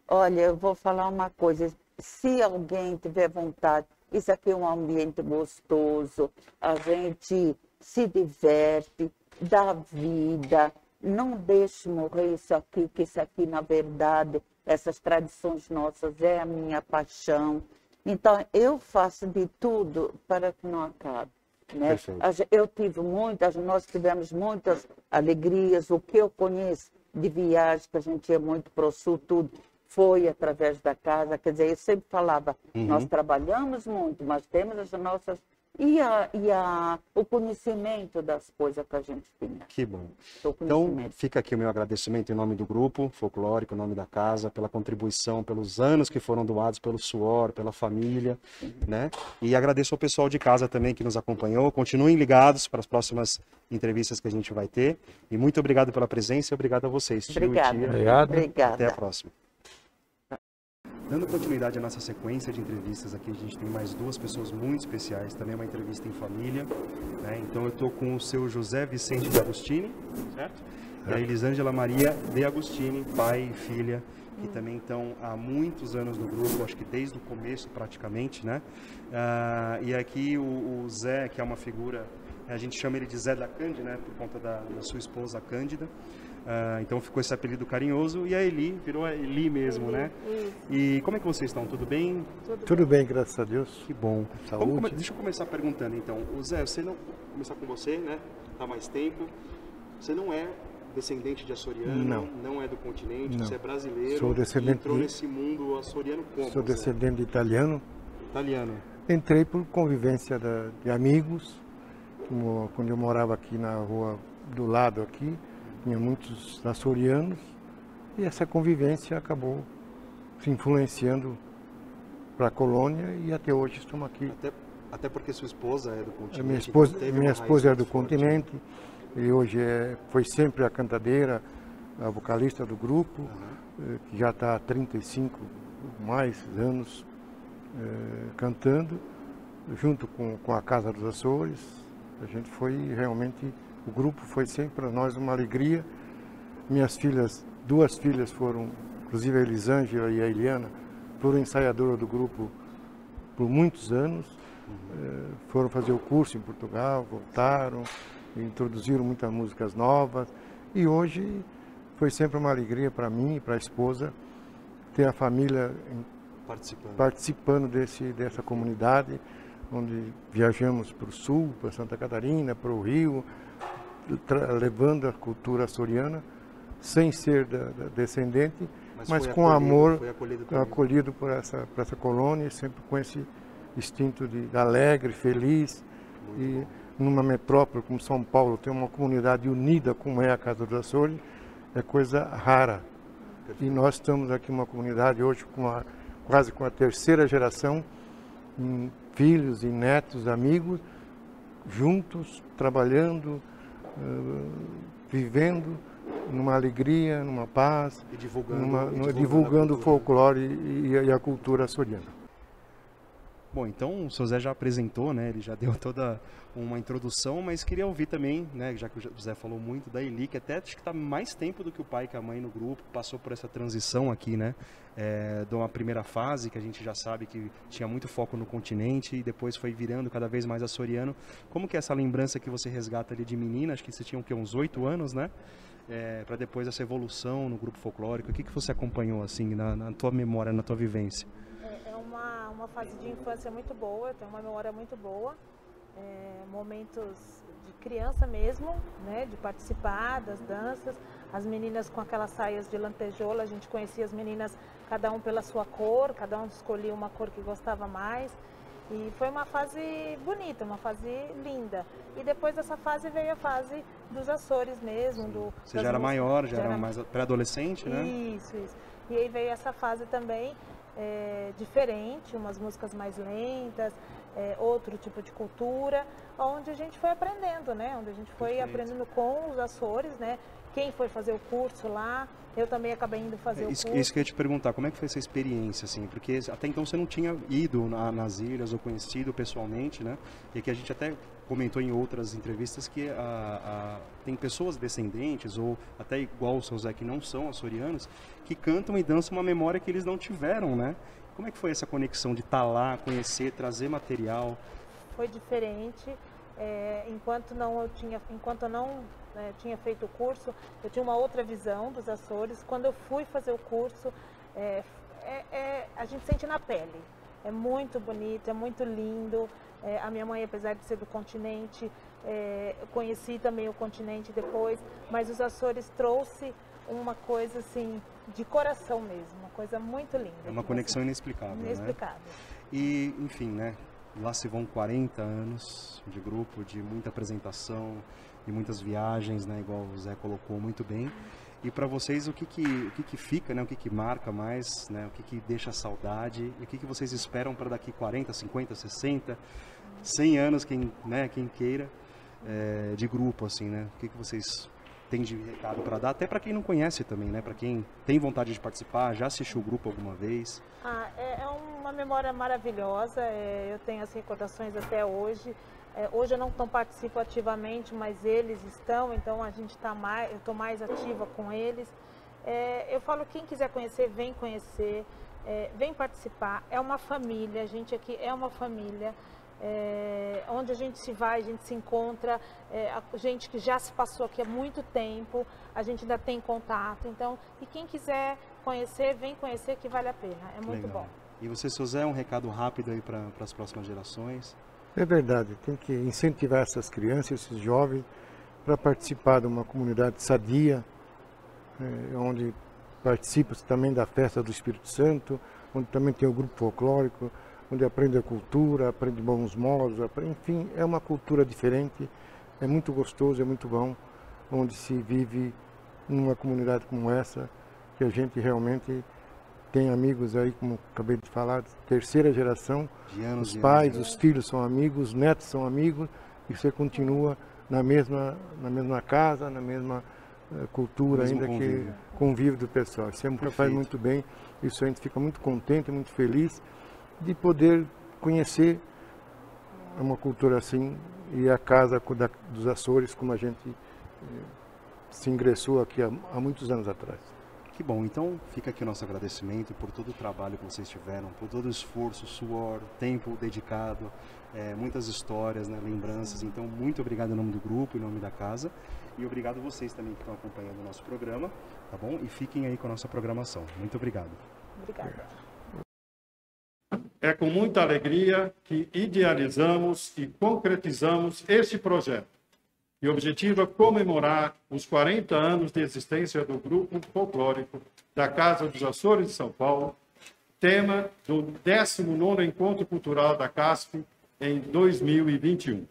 olha, eu vou falar uma coisa, se alguém tiver vontade, isso aqui é um ambiente gostoso, a gente se diverte, dá vida, não deixe morrer isso aqui, que isso aqui, na verdade, essas tradições nossas é a minha paixão. Então, eu faço de tudo para que não acabe. Né? Nós tivemos muitas alegrias. O que eu conheço de viagem, que a gente ia muito para o sul, tudo foi através da casa. Quer dizer, eu sempre falava, nós trabalhamos muito, mas temos as nossas... o conhecimento das coisas que a gente tinha. Que bom. Então, fica aqui o meu agradecimento em nome do grupo folclórico, em nome da casa, pela contribuição, pelos anos que foram doados, pelo suor, pela família, né? E agradeço ao pessoal de casa também que nos acompanhou. Continuem ligados para as próximas entrevistas que a gente vai ter. E muito obrigado pela presença e obrigado a vocês. Obrigada. Obrigado. Até a próxima. Dando continuidade à nossa sequência de entrevistas aqui, a gente tem mais duas pessoas muito especiais, também uma entrevista em família, né? Então eu estou com o seu José Vicente de Agostini, certo? E a Elisângela Maria de Agostini, pai e filha, que também estão há muitos anos no grupo, acho que desde o começo praticamente, né? E aqui o Zé, que é uma figura, a gente chama ele de Zé da Cândida, né? Por conta da sua esposa Cândida. Então ficou esse apelido carinhoso, e a Eli virou a Eli mesmo, né? E como é que vocês estão? Tudo bem? Tudo bem, graças a Deus. Que bom. Saúde. Deixa eu começar perguntando então. O Zé, vou começar com você, né? Há mais tempo. Você não é descendente de açoriano, não é do continente, você é brasileiro. Sou descendente. Entrou nesse mundo açoriano como? Sou descendente de italiano. Italiano. Entrei por convivência de amigos, quando eu morava aqui na rua do lado aqui. Tinha muitos açorianos e essa convivência acabou se influenciando para a colônia e até hoje estamos aqui. Até porque sua esposa é do continente. Minha esposa é do continente e hoje foi sempre a cantadeira, a vocalista do grupo, que já está há 35 mais anos cantando, junto com a Casa dos Açores. A gente foi realmente... O grupo foi sempre para nós uma alegria. Minhas filhas, duas filhas foram, inclusive a Elisângela e a Eliana, foram ensaiadoras do grupo por muitos anos. Foram fazer o curso em Portugal, voltaram, introduziram muitas músicas novas. E hoje foi sempre uma alegria para mim e para a esposa ter a família participando dessa comunidade, onde viajamos para o sul, para Santa Catarina, para o Rio, levando a cultura açoriana, sem ser descendente, mas com amor, acolhido por essa colônia, sempre com esse instinto de alegre, feliz. E numa metrópole como São Paulo, ter uma comunidade unida como é a Casa dos Açores, é coisa rara. E nós estamos aqui uma comunidade hoje quase com a terceira geração, filhos e netos, amigos, juntos, trabalhando, vivendo numa alegria, numa paz, divulgando o folclore e a cultura açoriana. Bom, então o seu Zé já apresentou, né? Ele já deu toda uma introdução, mas queria ouvir também, né? Já que o Zé falou muito da Eli, que até acho que está mais tempo do que o pai e que a mãe no grupo, passou por essa transição aqui, né? De uma primeira fase, que a gente já sabe que tinha muito foco no continente e depois foi virando cada vez mais açoriano. Como que é essa lembrança que você resgata ali de menina? Acho que você tinha o quê? Uns 8 anos, né? Para depois essa evolução no grupo folclórico. O que você acompanhou, assim, na tua memória, na tua vivência? Uma fase de infância muito boa, eu tenho uma memória muito boa, momentos de criança mesmo, né, de participar das danças, as meninas com aquelas saias de lantejoula, a gente conhecia as meninas, cada um pela sua cor, cada um escolhia uma cor que gostava mais, E foi uma fase bonita, uma fase linda. E depois dessa fase veio a fase dos Açores mesmo. Você já era maior, já era mais pré-adolescente, né? Isso. E aí veio essa fase também diferente, umas músicas mais lentas, outro tipo de cultura, onde a gente foi aprendendo, né? Onde a gente foi aprendendo com os Açores, né? Quem foi fazer o curso lá, eu também acabei indo fazer o curso. Isso que eu ia te perguntar, como é que foi essa experiência, assim? Porque até então você não tinha ido nas ilhas ou conhecido pessoalmente, né? E que a gente até comentou em outras entrevistas que tem pessoas descendentes, ou até igual o seu Zé, que não são açorianos, que cantam e dançam uma memória que eles não tiveram, né? Como é que foi essa conexão de estar lá, conhecer, trazer material? Foi diferente. Enquanto eu não tinha feito o curso, eu tinha uma outra visão dos Açores. Quando eu fui fazer o curso, a gente sente na pele. É muito bonito, é muito lindo. A minha mãe, apesar de ser do continente, eu conheci também o continente depois, mas os Açores trouxe uma coisa assim, de coração mesmo, uma coisa muito linda. É uma conexão inexplicável, inexplicável. Né? E, enfim, né? Lá se vão 40 anos de grupo, de muita apresentação, de muitas viagens, né? Igual o Zé colocou muito bem. E para vocês, o que fica, né? O que marca mais, né? O que deixa saudade? E o que vocês esperam para daqui 40, 50, 60, 100 anos, quem queira, de grupo, assim, né? O que vocês têm de recado para dar? Até para quem não conhece também, né? Para quem tem vontade de participar, já assistiu o grupo alguma vez? É uma memória maravilhosa. Eu tenho as recordações até hoje. Hoje eu não participo ativamente, mas eles estão, então eu estou mais ativa com eles. Eu falo, quem quiser conhecer, vem conhecer, vem participar. É uma família, a gente aqui é uma família. Onde a gente se vai, a gente se encontra, a gente que já se passou aqui há muito tempo, a gente ainda tem contato. Então, e quem quiser conhecer, vem conhecer, que vale a pena, é muito bom. E você, seu Zé, um recado rápido aí para as próximas gerações? É verdade, tem que incentivar essas crianças, esses jovens, para participar de uma comunidade sadia, onde participa-se também da festa do Espírito Santo, onde também tem o grupo folclórico, onde aprende a cultura, aprende bons modos, enfim, é uma cultura diferente, é muito gostoso, é muito bom, onde se vive numa comunidade como essa, que a gente realmente tem amigos aí, como acabei de falar, terceira geração, os pais, os filhos são amigos, os netos são amigos, e você continua na mesma casa, na mesma cultura, ainda que convívio do pessoal. Isso faz muito bem, isso a gente fica muito contente, muito feliz de poder conhecer uma cultura assim, e a casa dos Açores, como a gente se ingressou aqui há muitos anos atrás. Que bom, então fica aqui o nosso agradecimento por todo o trabalho que vocês tiveram, por todo o esforço, suor, tempo dedicado, muitas histórias, né, lembranças. Então, muito obrigado em nome do grupo, em nome da casa, e obrigado a vocês também que estão acompanhando o nosso programa, tá bom? E fiquem aí com a nossa programação. Muito obrigado. Obrigada. É com muita alegria que idealizamos e concretizamos este projeto, que objetiva comemorar os 40 anos de existência do Grupo Folclórico da Casa dos Açores de São Paulo, tema do 19º Encontro Cultural da CASP em 2021.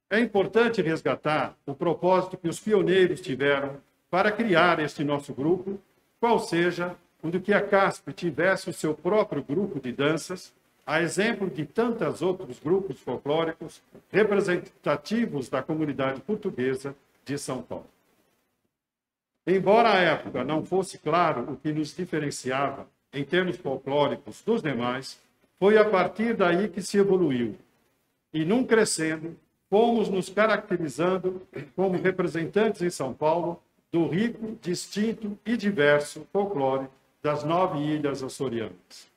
É importante resgatar o propósito que os pioneiros tiveram para criar este nosso grupo, qual seja o de que a CASP tivesse o seu próprio grupo de danças, a exemplo de tantos outros grupos folclóricos representativos da comunidade portuguesa de São Paulo. Embora à época não fosse claro o que nos diferenciava em termos folclóricos dos demais, foi a partir daí que se evoluiu. E, num crescendo, fomos nos caracterizando como representantes em São Paulo do rico, distinto e diverso folclore das 9 ilhas açorianas.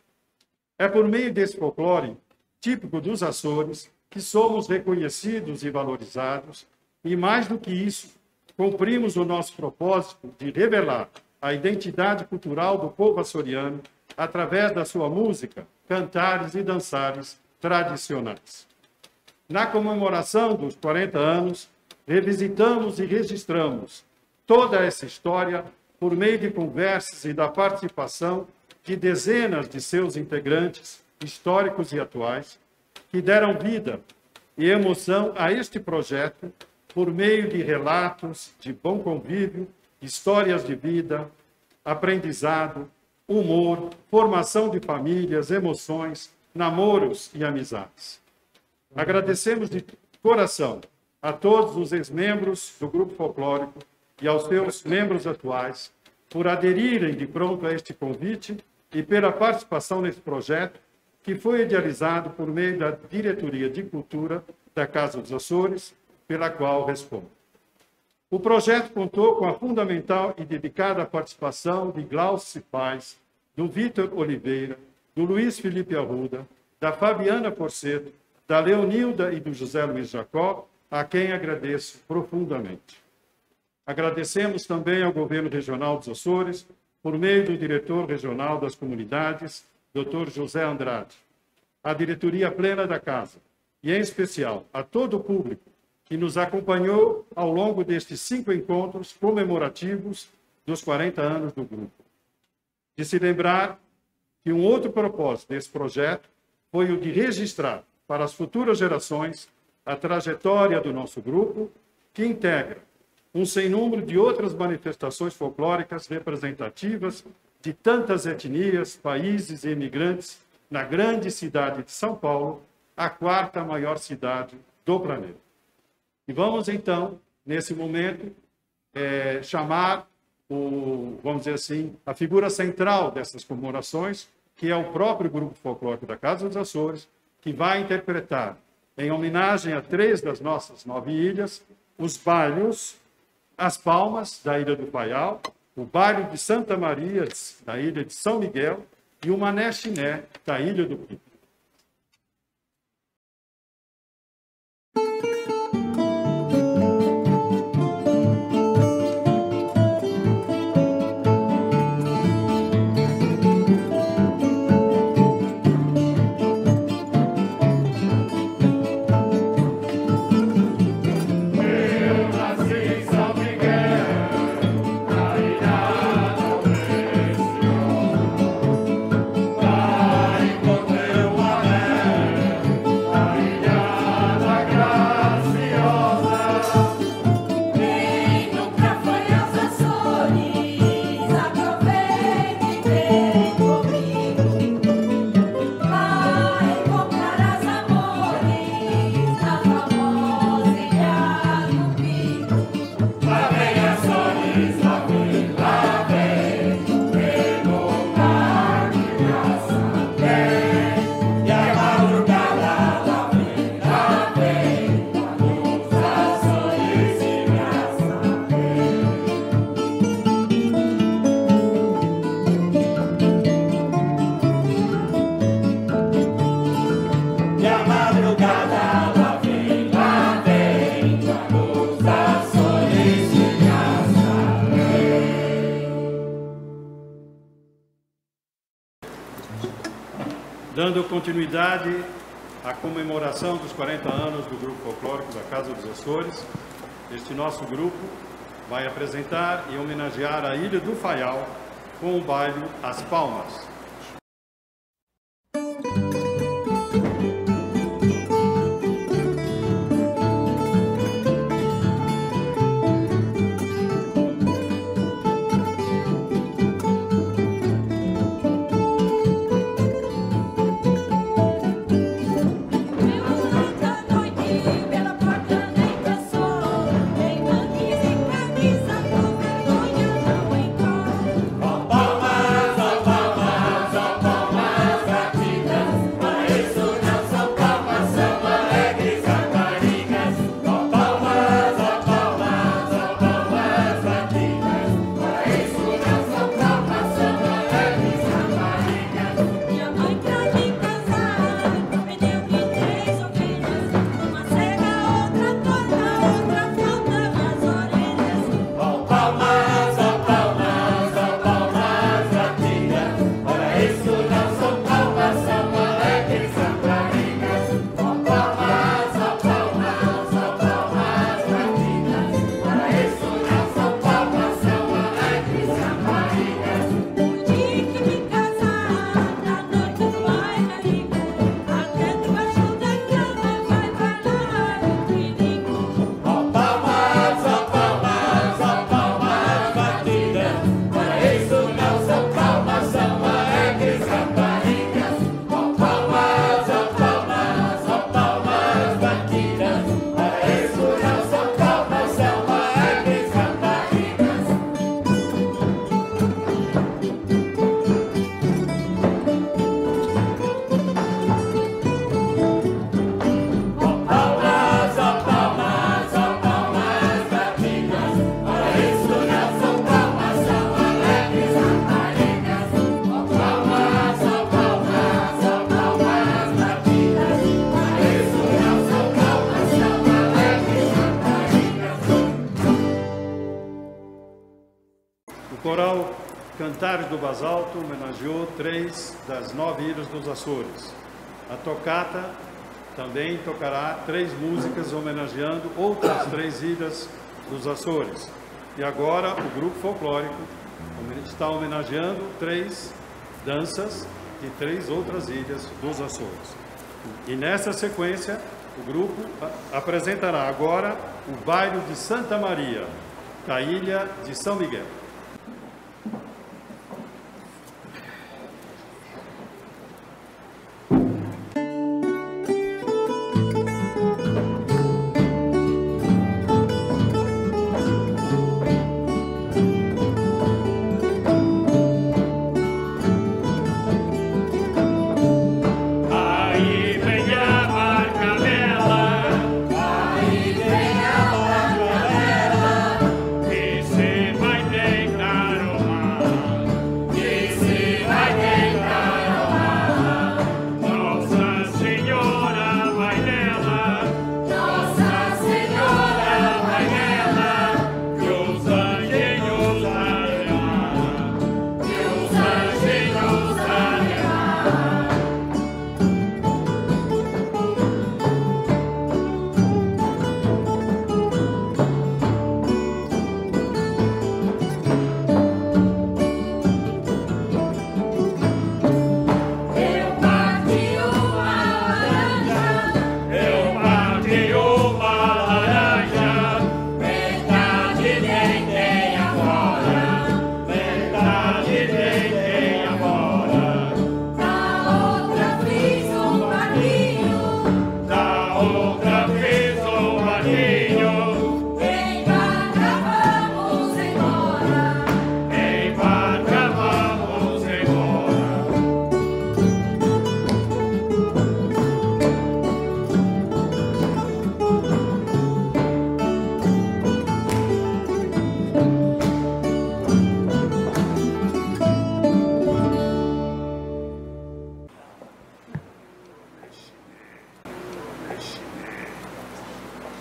É por meio desse folclore, típico dos Açores, que somos reconhecidos e valorizados, e mais do que isso, cumprimos o nosso propósito de revelar a identidade cultural do povo açoriano através da sua música, cantares e dançares tradicionais. Na comemoração dos 40 anos, revisitamos e registramos toda essa história por meio de conversas e da participação de dezenas de seus integrantes, históricos e atuais, que deram vida e emoção a este projeto por meio de relatos de bom convívio, histórias de vida, aprendizado, humor, formação de famílias, emoções, namoros e amizades. Agradecemos de coração a todos os ex-membros do Grupo Folclórico e aos seus membros atuais por aderirem de pronto a este convite e pela participação nesse projeto que foi idealizado por meio da Diretoria de Cultura da Casa dos Açores, pela qual respondo. O projeto contou com a fundamental e dedicada participação de Glaucio Paz, do Vitor Oliveira, do Luiz Felipe Arruda, da Fabiana Porceto, da Leonilda e do José Luiz Jacó, a quem agradeço profundamente. Agradecemos também ao Governo Regional dos Açores, por meio do Diretor Regional das Comunidades, Dr. José Andrade, à Diretoria Plena da Casa, e em especial a todo o público que nos acompanhou ao longo destes 5 encontros comemorativos dos 40 anos do grupo. De se lembrar que um outro propósito desse projeto foi o de registrar para as futuras gerações a trajetória do nosso grupo, que integra um sem número de outras manifestações folclóricas representativas de tantas etnias, países e imigrantes na grande cidade de São Paulo, a 4ª maior cidade do planeta. E vamos, então, nesse momento, chamar, vamos dizer assim, a figura central dessas comemorações, que é o próprio Grupo Folclórico da Casa dos Açores, que vai interpretar, em homenagem a 3 das nossas 9 ilhas, os bailes, as palmas da Ilha do Faial, o baile de Santa Maria, da Ilha de São Miguel, e o Mané Chiné, da Ilha do Pico. Dando continuidade à comemoração dos 40 anos do Grupo Folclórico da Casa dos Açores, este nosso grupo vai apresentar e homenagear a Ilha do Faial com o baile As Palmas. Palmas, coral Cantares do Basalto homenageou 3 das 9 ilhas dos Açores. A tocata também tocará 3 músicas homenageando outras 3 ilhas dos Açores. E agora o grupo folclórico está homenageando 3 danças de 3 outras ilhas dos Açores. E nessa sequência, o grupo apresentará agora o baile de Santa Maria, da ilha de São Miguel.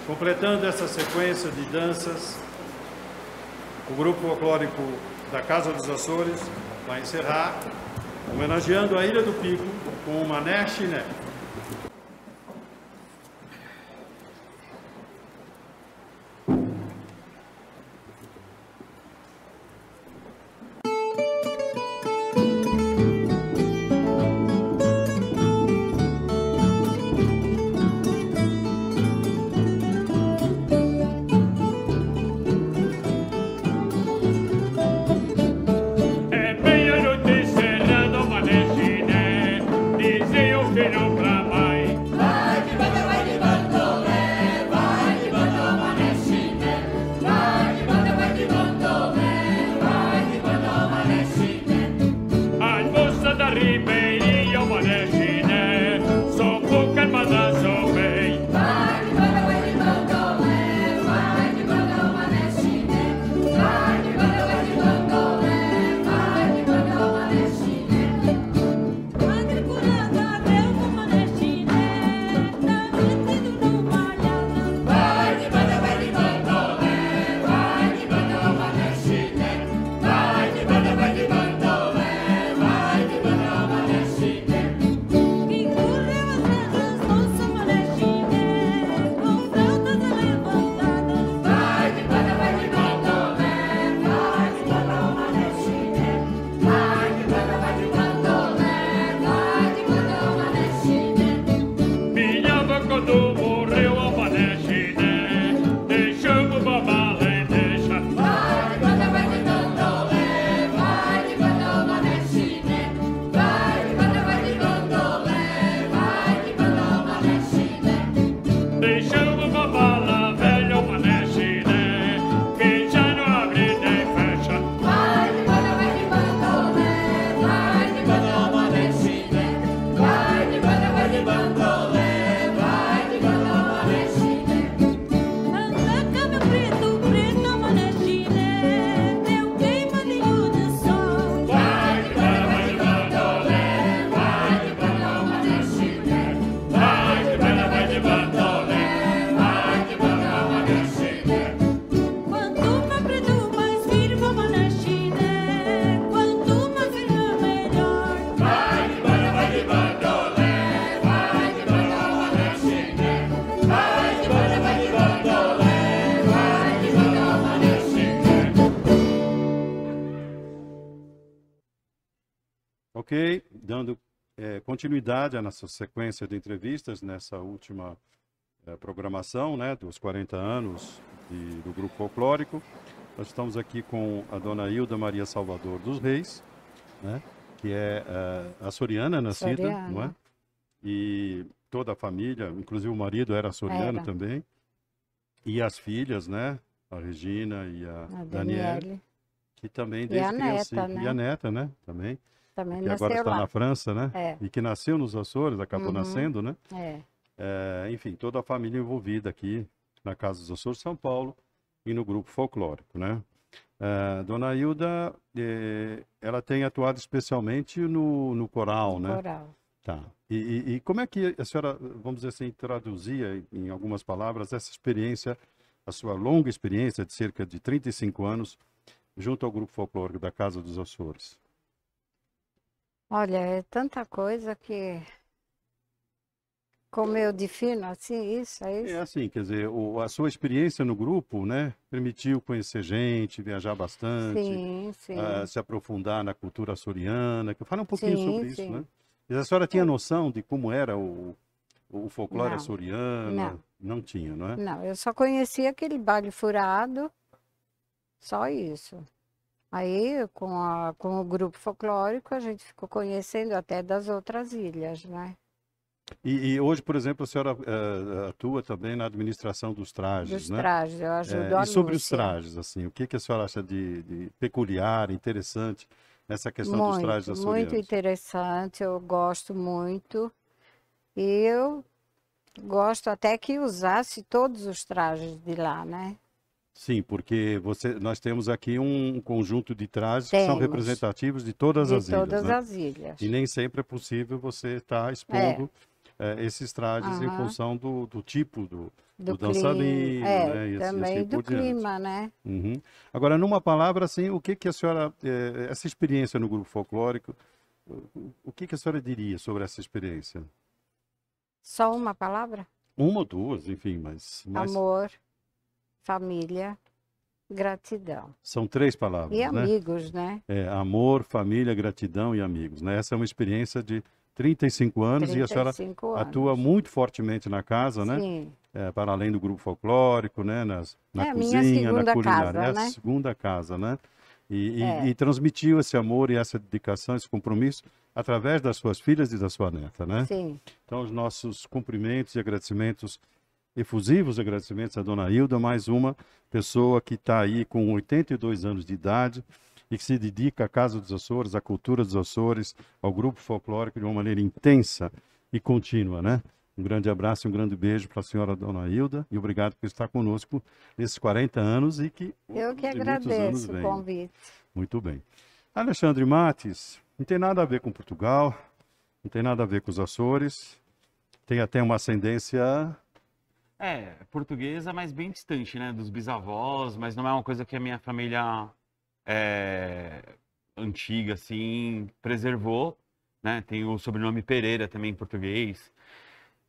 Completando essa sequência de danças, o grupo folclórico da Casa dos Açores vai encerrar homenageando a Ilha do Pico com o Mané Chiné. Diziam que não Ok, dando continuidade à nossa sequência de entrevistas nessa última programação, né, dos 40 anos do Grupo Folclórico. Nós estamos aqui com a dona Hilda Maria Salvador dos Reis, né, que é açoriana nascida, não é? E toda a família, inclusive o marido era açoriano também. E as filhas, né, a Regina e a Daniele, que também desde criança, né? E a neta, né, também. Também que nasceu agora está lá. na França, né? É. E que nasceu nos Açores, acabou nascendo, né? Enfim, toda a família envolvida aqui na Casa dos Açores, São Paulo, e no Grupo Folclórico, né? Dona Hilda, ela tem atuado especialmente no coral, né? Coral. Tá. E como é que a senhora, vamos dizer assim, traduzia em algumas palavras essa experiência, a sua longa experiência de cerca de 35 anos junto ao Grupo Folclórico da Casa dos Açores? Olha, é tanta coisa que... Como eu defino assim, isso, é isso? É assim, quer dizer, a sua experiência no grupo, né, permitiu conhecer gente, viajar bastante, Sim, sim. Se aprofundar na cultura açoriana. Fala um pouquinho Sim, sobre isso, sim. né? E a senhora tinha noção de como era o folclore Não, açoriano? não. Não tinha, não é? Não, eu só conhecia aquele baile furado, só isso. Aí, com o grupo folclórico, a gente ficou conhecendo até das outras ilhas, né? E hoje, por exemplo, a senhora atua também na administração dos trajes, né? Dos trajes, eu ajudo a E sobre os Lúcia. trajes, assim, o que a senhora acha de peculiar, interessante nessa questão dos trajes açorianos? Muito interessante, eu gosto muito. E eu gosto até que usasse todos os trajes de lá, né? Sim, porque nós temos aqui um conjunto de trajes que são Temos. representativos de todas as De ilhas, todas né? as ilhas. E nem sempre é possível você estar expondo esses trajes em função do tipo do dançarino, né? E também assim do por diante. clima, né? Uhum. Agora, numa palavra, assim, o que a senhora, essa experiência no grupo folclórico, o que a senhora diria sobre essa experiência? Só uma palavra? Uma ou duas, enfim, mas Amor, família, gratidão. são 3 palavras, E né? amigos, né? Amor, família, gratidão e amigos, né? Essa é uma experiência de 35 anos e a senhora 35 atua muito fortemente na casa, né? Sim. Para além do grupo folclórico, né? Na É a minha cozinha, na segunda culinária. casa, É a né? segunda casa, né? É. E transmitiu esse amor e essa dedicação, esse compromisso através das suas filhas e da sua neta, né? Sim. Então, os nossos cumprimentos e agradecimentos, efusivos agradecimentos à dona Hilda, mais uma pessoa que está aí com 82 anos de idade e que se dedica à Casa dos Açores, à cultura dos Açores, ao grupo folclórico de uma maneira intensa e contínua, né? Um grande abraço e um grande beijo para a senhora dona Hilda e obrigado por estar conosco nesses 40 anos e que Eu que de muitos anos agradeço o venham. convite. Muito bem. Alexandre Mates, não tem nada a ver com Portugal, não tem nada a ver com os Açores, tem até uma ascendência... portuguesa, mas bem distante, né? Dos bisavós, mas não é uma coisa que a minha família antiga, assim, preservou, né? Tem o sobrenome Pereira também em português.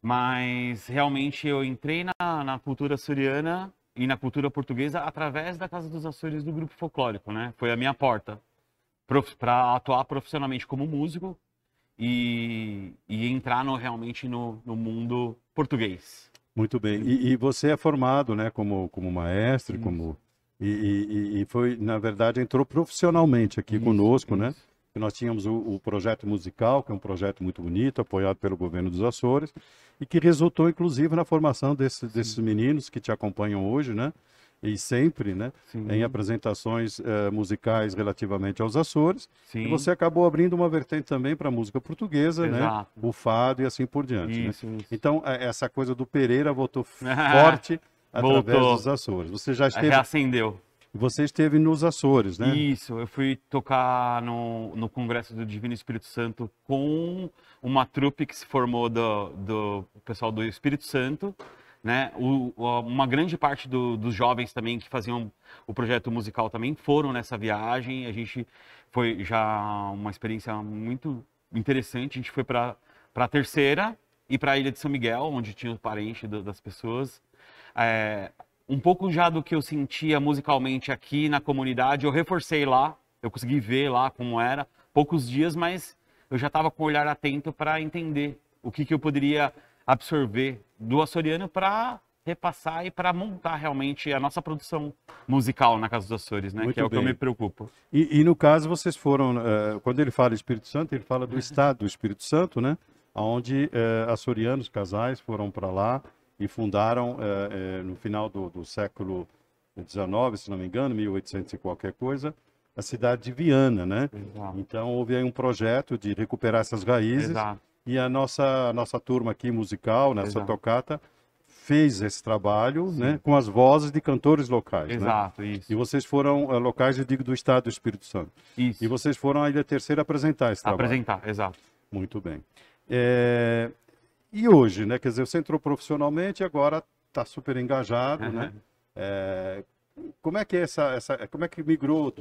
Mas realmente eu entrei na cultura açoriana e na cultura portuguesa através da Casa dos Açores do Grupo Folclórico, né? Foi a minha porta para atuar profissionalmente como músico e entrar realmente no mundo português. Muito bem. E você é formado, né, como maestro, e foi, na verdade, entrou profissionalmente aqui conosco, né? Nós tínhamos o projeto musical, que é um projeto muito bonito, apoiado pelo governo dos Açores, e que resultou, inclusive, na formação desses meninos que te acompanham hoje, né? E sempre, né? Em apresentações musicais relativamente aos Açores. Sim. E você acabou abrindo uma vertente também para a música portuguesa, Exato. né? O fado e assim por diante. Isso, né? isso. Então, essa coisa do Pereira voltou forte através Voltou. dos Açores. Você já esteve... Reacendeu. Você esteve nos Açores, né? Isso, eu fui tocar no Congresso do Divino Espírito Santo com uma trupe que se formou do pessoal do Espírito Santo, né? Uma grande parte dos jovens também que faziam o projeto musical também foram nessa viagem. A gente foi já uma experiência muito interessante. A gente foi para a Terceira e para a Ilha de São Miguel, onde tinha o parente das pessoas. Um pouco já do que eu sentia musicalmente aqui na comunidade, eu reforcei lá, eu consegui ver lá como era, poucos dias, mas eu já estava com o olhar atento para entender o que eu poderia absorver do açoriano para repassar e para montar realmente a nossa produção musical na Casa dos Açores, né? Muito Que é o que eu bem. me preocupo. E no caso, vocês foram, quando ele fala Espírito Santo, ele fala do estado do Espírito Santo, né? Onde açorianos, casais, foram para lá e fundaram, no final do século XIX, se não me engano, 1800 e qualquer coisa, a cidade de Viana, né? Exato. Então houve aí um projeto de recuperar essas raízes. Exato. E a nossa turma aqui musical, nessa Exato. tocata, fez esse trabalho, né, com as vozes de cantores locais. Exato, né? isso. E vocês foram locais, eu digo, do estado do Espírito Santo. Isso. E vocês foram à Ilha Terceira apresentar esse trabalho. Apresentar, exato. Muito bem. E hoje, né, quer dizer, você entrou profissionalmente e agora está super engajado, né? Como é que é como é que migrou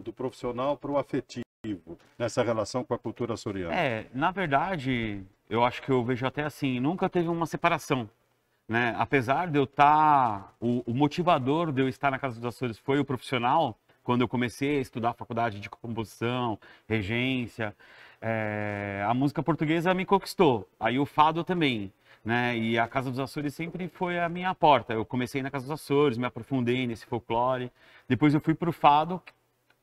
do profissional para o afetivo nessa relação com a cultura açoriana? Na verdade, eu acho que eu vejo até assim, nunca teve uma separação, né? Apesar de eu estar, o motivador de eu estar na Casa dos Açores foi o profissional, quando eu comecei a estudar a faculdade de composição, regência, a música portuguesa me conquistou, aí o fado também, né? E a Casa dos Açores sempre foi a minha porta. Eu comecei na Casa dos Açores, me aprofundei nesse folclore, depois eu fui para o fado,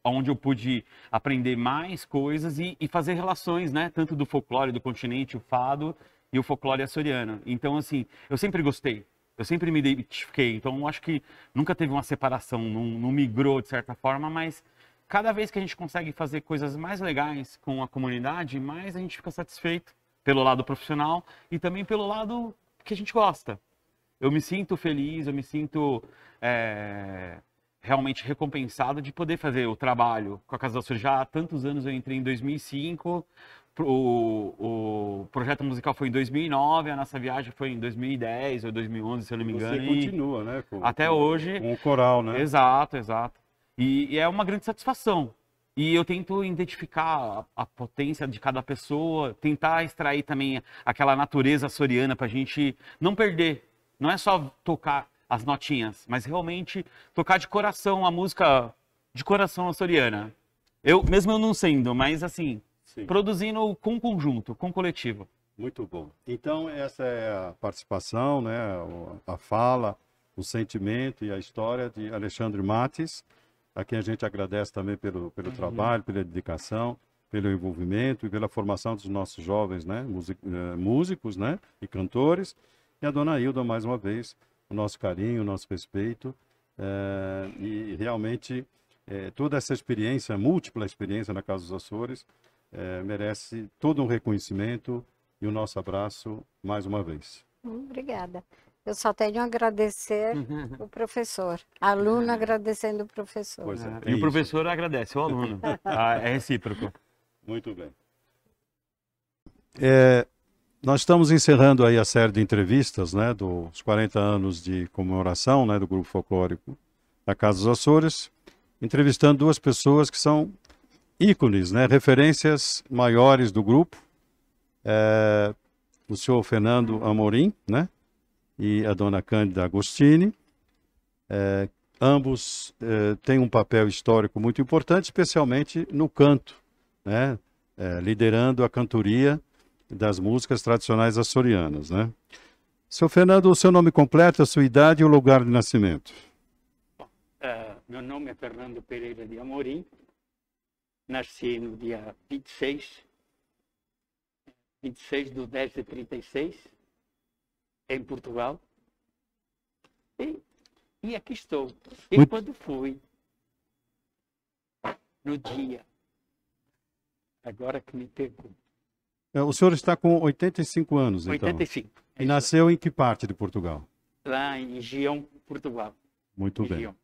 onde eu pude aprender mais coisas e fazer relações, né? Tanto do folclore do continente, o fado e o folclore açoriano. Então, assim, eu sempre gostei, eu sempre me identifiquei. Então, eu acho que nunca teve uma separação, não migrou de certa forma, mas cada vez que a gente consegue fazer coisas mais legais com a comunidade, mais a gente fica satisfeito pelo lado profissional e também pelo lado que a gente gosta. Eu me sinto feliz, eu me sinto realmente recompensado de poder fazer o trabalho com a Casa dos Açores. Já há tantos anos, eu entrei em 2005, o projeto musical foi em 2009, a nossa viagem foi em 2010 ou 2011, se eu não me engano. Você continua, né? Até hoje. Com o coral, né? Exato, exato. E é uma grande satisfação. E eu tento identificar a potência de cada pessoa, tentar extrair também aquela natureza açoriana para a gente não perder. Não é só tocar as notinhas, mas realmente tocar de coração a música de coração açoriana. Mesmo eu não sendo, mas assim, Sim. Produzindo com conjunto, com coletivo. Muito bom. Então, essa é a participação, né, a fala, o sentimento e a história de Alexandre Mates, a quem a gente agradece também pelo trabalho, pela dedicação, pelo envolvimento e pela formação dos nossos jovens, né, músicos, né, e cantores. E a dona Hilda, mais uma vez, o nosso carinho, o nosso respeito, e realmente toda essa experiência, múltipla experiência na Casa dos Açores, merece todo um reconhecimento e o nosso abraço mais uma vez. Obrigada. Eu só tenho a agradecer o professor, aluno agradecendo o professor. E o professor agradece o aluno, é recíproco. Muito bem. Nós estamos encerrando aí a série de entrevistas, né, dos 40 anos de comemoração, né, do Grupo Folclórico da Casa dos Açores, entrevistando duas pessoas que são ícones, né, referências maiores do grupo, o senhor Fernando Amorim, né, e a dona Cândida Agostini. Ambos têm um papel histórico muito importante, especialmente no canto, né, liderando a cantoria das músicas tradicionais açorianas, né? Seu Fernando, o seu nome completo, a sua idade e o lugar de nascimento. Meu nome é Fernando Pereira de Amorim, nasci no dia 26 de 10 de 36, em Portugal, e aqui estou. E quando fui, no dia, agora que me pegou. O senhor está com 85 anos, então. 85. E nasceu em que parte de Portugal? Lá em Gião, Portugal. Muito bem.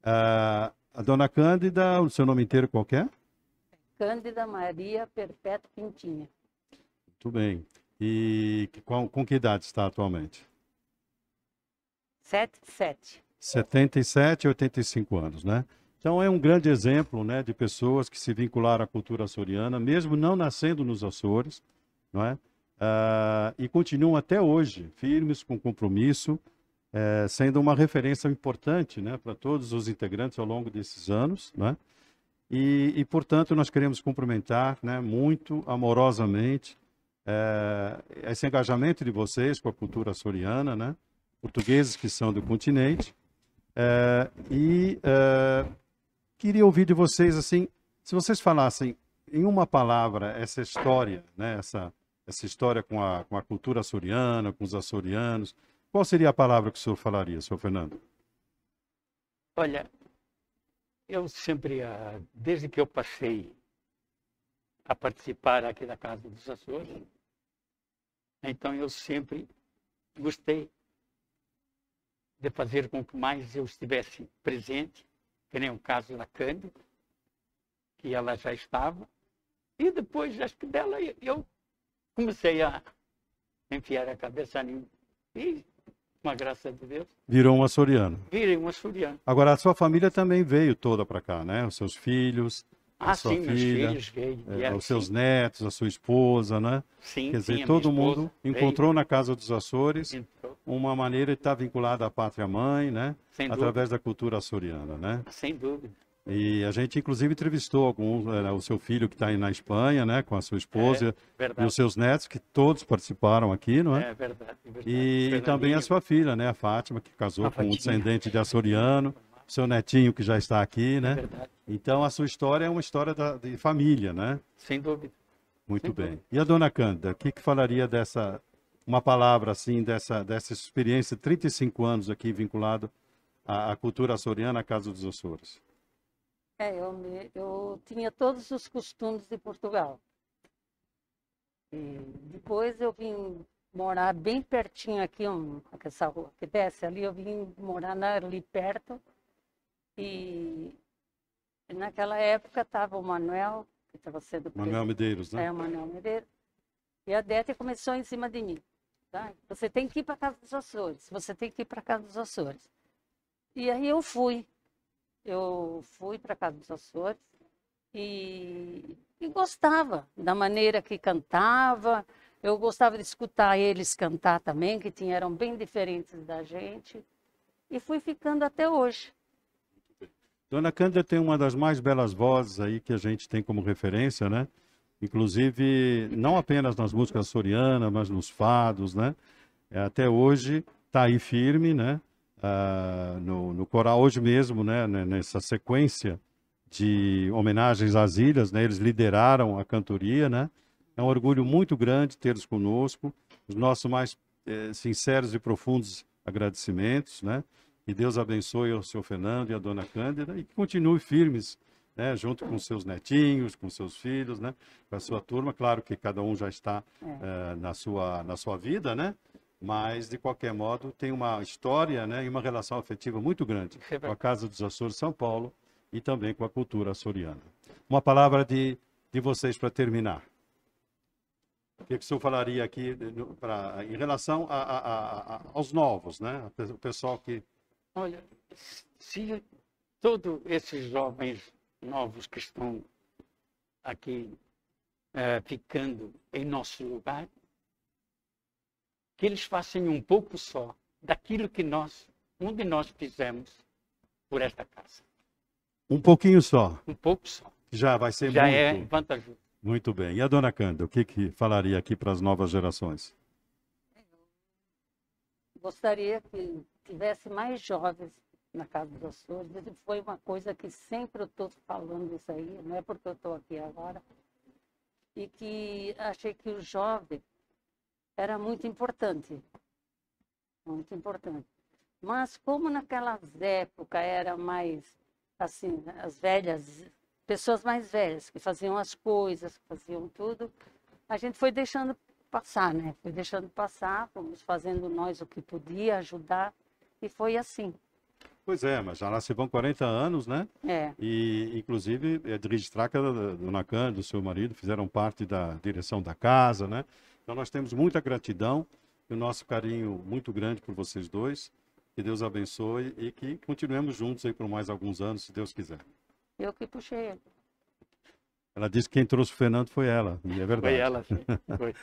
A dona Cândida, o seu nome inteiro qual é? Cândida Maria Perpétua Quintinha. Muito bem. E com que idade está atualmente? 77 e 85 anos, né? Então é um grande exemplo, né, de pessoas que se vincularam à cultura açoriana, mesmo não nascendo nos Açores, não é? E continuam até hoje firmes, com compromisso, sendo uma referência importante, né, para todos os integrantes ao longo desses anos, né? portanto, nós queremos cumprimentar, né, muito amorosamente esse engajamento de vocês com a cultura açoriana, né, portugueses que são do continente. Queria ouvir de vocês, assim, se vocês falassem em uma palavra essa história, né, essa história com a cultura açoriana, com os açorianos, qual seria a palavra que o senhor falaria, senhor Fernando? Olha, eu sempre, desde que eu passei a participar aqui da Casa dos Açores, então eu sempre gostei de fazer com que mais eu estivesse presente, que nem o caso da Cândida, que ela já estava, e depois, acho que dela, eu comecei a enfiar a cabeça nisso, e, com a graça de Deus, virou um açoriano. virei um açoriano. Agora, a sua família também veio toda para cá, né? Os seus filhos, a sua sim, meus filha, filhos vieram, os seus sim. netos, a sua esposa, né? Sim, Quer dizer, sim, a todo minha mundo esposa encontrou veio. na Casa dos Açores uma maneira de estar vinculada à pátria-mãe, né? Sem Através dúvida. da cultura açoriana, né? Sem dúvida. E a gente, inclusive, entrevistou alguns, o seu filho que está aí na Espanha, né? Com a sua esposa e verdade. os seus netos, que todos participaram aqui, não é? É verdade. E também a sua filha, né? A Fátima, que casou A com um Fatinha. descendente de açoriano, o seu netinho que já está aqui, né? verdade. Então, a sua história é uma história de família, né? Sem dúvida. Muito Sem bem. dúvida. E a dona Cândida, o que falaria dessa, uma palavra assim, dessa experiência, 35 anos aqui vinculado à cultura açoriana, à Casa dos Açores? Eu tinha todos os costumes de Portugal. E depois eu vim morar bem pertinho aqui, essa rua que desce ali, eu vim morar ali perto. E naquela época estava o Manuel, que estava sendo Manuel Medeiros, né? o Manuel Medeiros. E a Dete começou em cima de mim. Tá? Você tem que ir para a Casa dos Açores, você tem que ir para a Casa dos Açores. E aí eu fui. Eu fui para a Casa dos Açores e gostava da maneira que cantava. Eu gostava de escutar eles cantar também, que eram bem diferentes da gente. E fui ficando até hoje. Dona Cândida tem uma das mais belas vozes aí que a gente tem como referência, né? Inclusive, não apenas nas músicas açorianas, mas nos fados, né? Até hoje está aí firme, né? No coral hoje mesmo, né? Nessa sequência de homenagens às ilhas, né? Eles lideraram a cantoria, né? É um orgulho muito grande tê-los conosco. Os nossos mais sinceros e profundos agradecimentos, né? Que Deus abençoe o seu Fernando e a dona Cândida e que continue firmes, né? Junto com seus netinhos, com seus filhos, né? Com a sua turma. Claro que cada um já está na sua vida, né? Mas, de qualquer modo, tem uma história, né? E uma relação afetiva muito grande com a Casa dos Açores São Paulo e também com a cultura açoriana. Uma palavra de vocês para terminar. O que o senhor falaria aqui em relação aos novos, né? O pessoal que... Olha, se todos esses jovens novos que estão aqui ficando em nosso lugar, que eles façam um pouco só daquilo que um de nós fizemos por esta casa. Um pouquinho só. Um pouco só. Já vai ser Já muito. é vantajoso. Muito bem. E a dona Cândida, o que falaria aqui para as novas gerações? Gostaria que tivesse mais jovens na Casa dos Açores. Isso foi uma coisa que sempre eu estou falando isso aí, não é porque eu estou aqui agora. E que achei que o jovem era muito importante. Muito importante. Mas como naquelas épocas era mais, assim, as velhas, pessoas mais velhas que faziam as coisas, que faziam tudo, a gente foi deixando passar, né? Foi deixando passar, fomos fazendo nós o que podia, ajudar, e foi assim. Pois é, mas já lá se vão 40 anos, né? É. E, inclusive, a Diristraca, a dona Cândida, o seu marido, fizeram parte da direção da casa, né? Então, nós temos muita gratidão e o nosso carinho muito grande por vocês dois. Que Deus abençoe e que continuemos juntos aí por mais alguns anos, se Deus quiser. Eu que puxei ele. Ela disse que quem trouxe o Fernando foi ela, e é verdade. Foi ela, sim. Foi.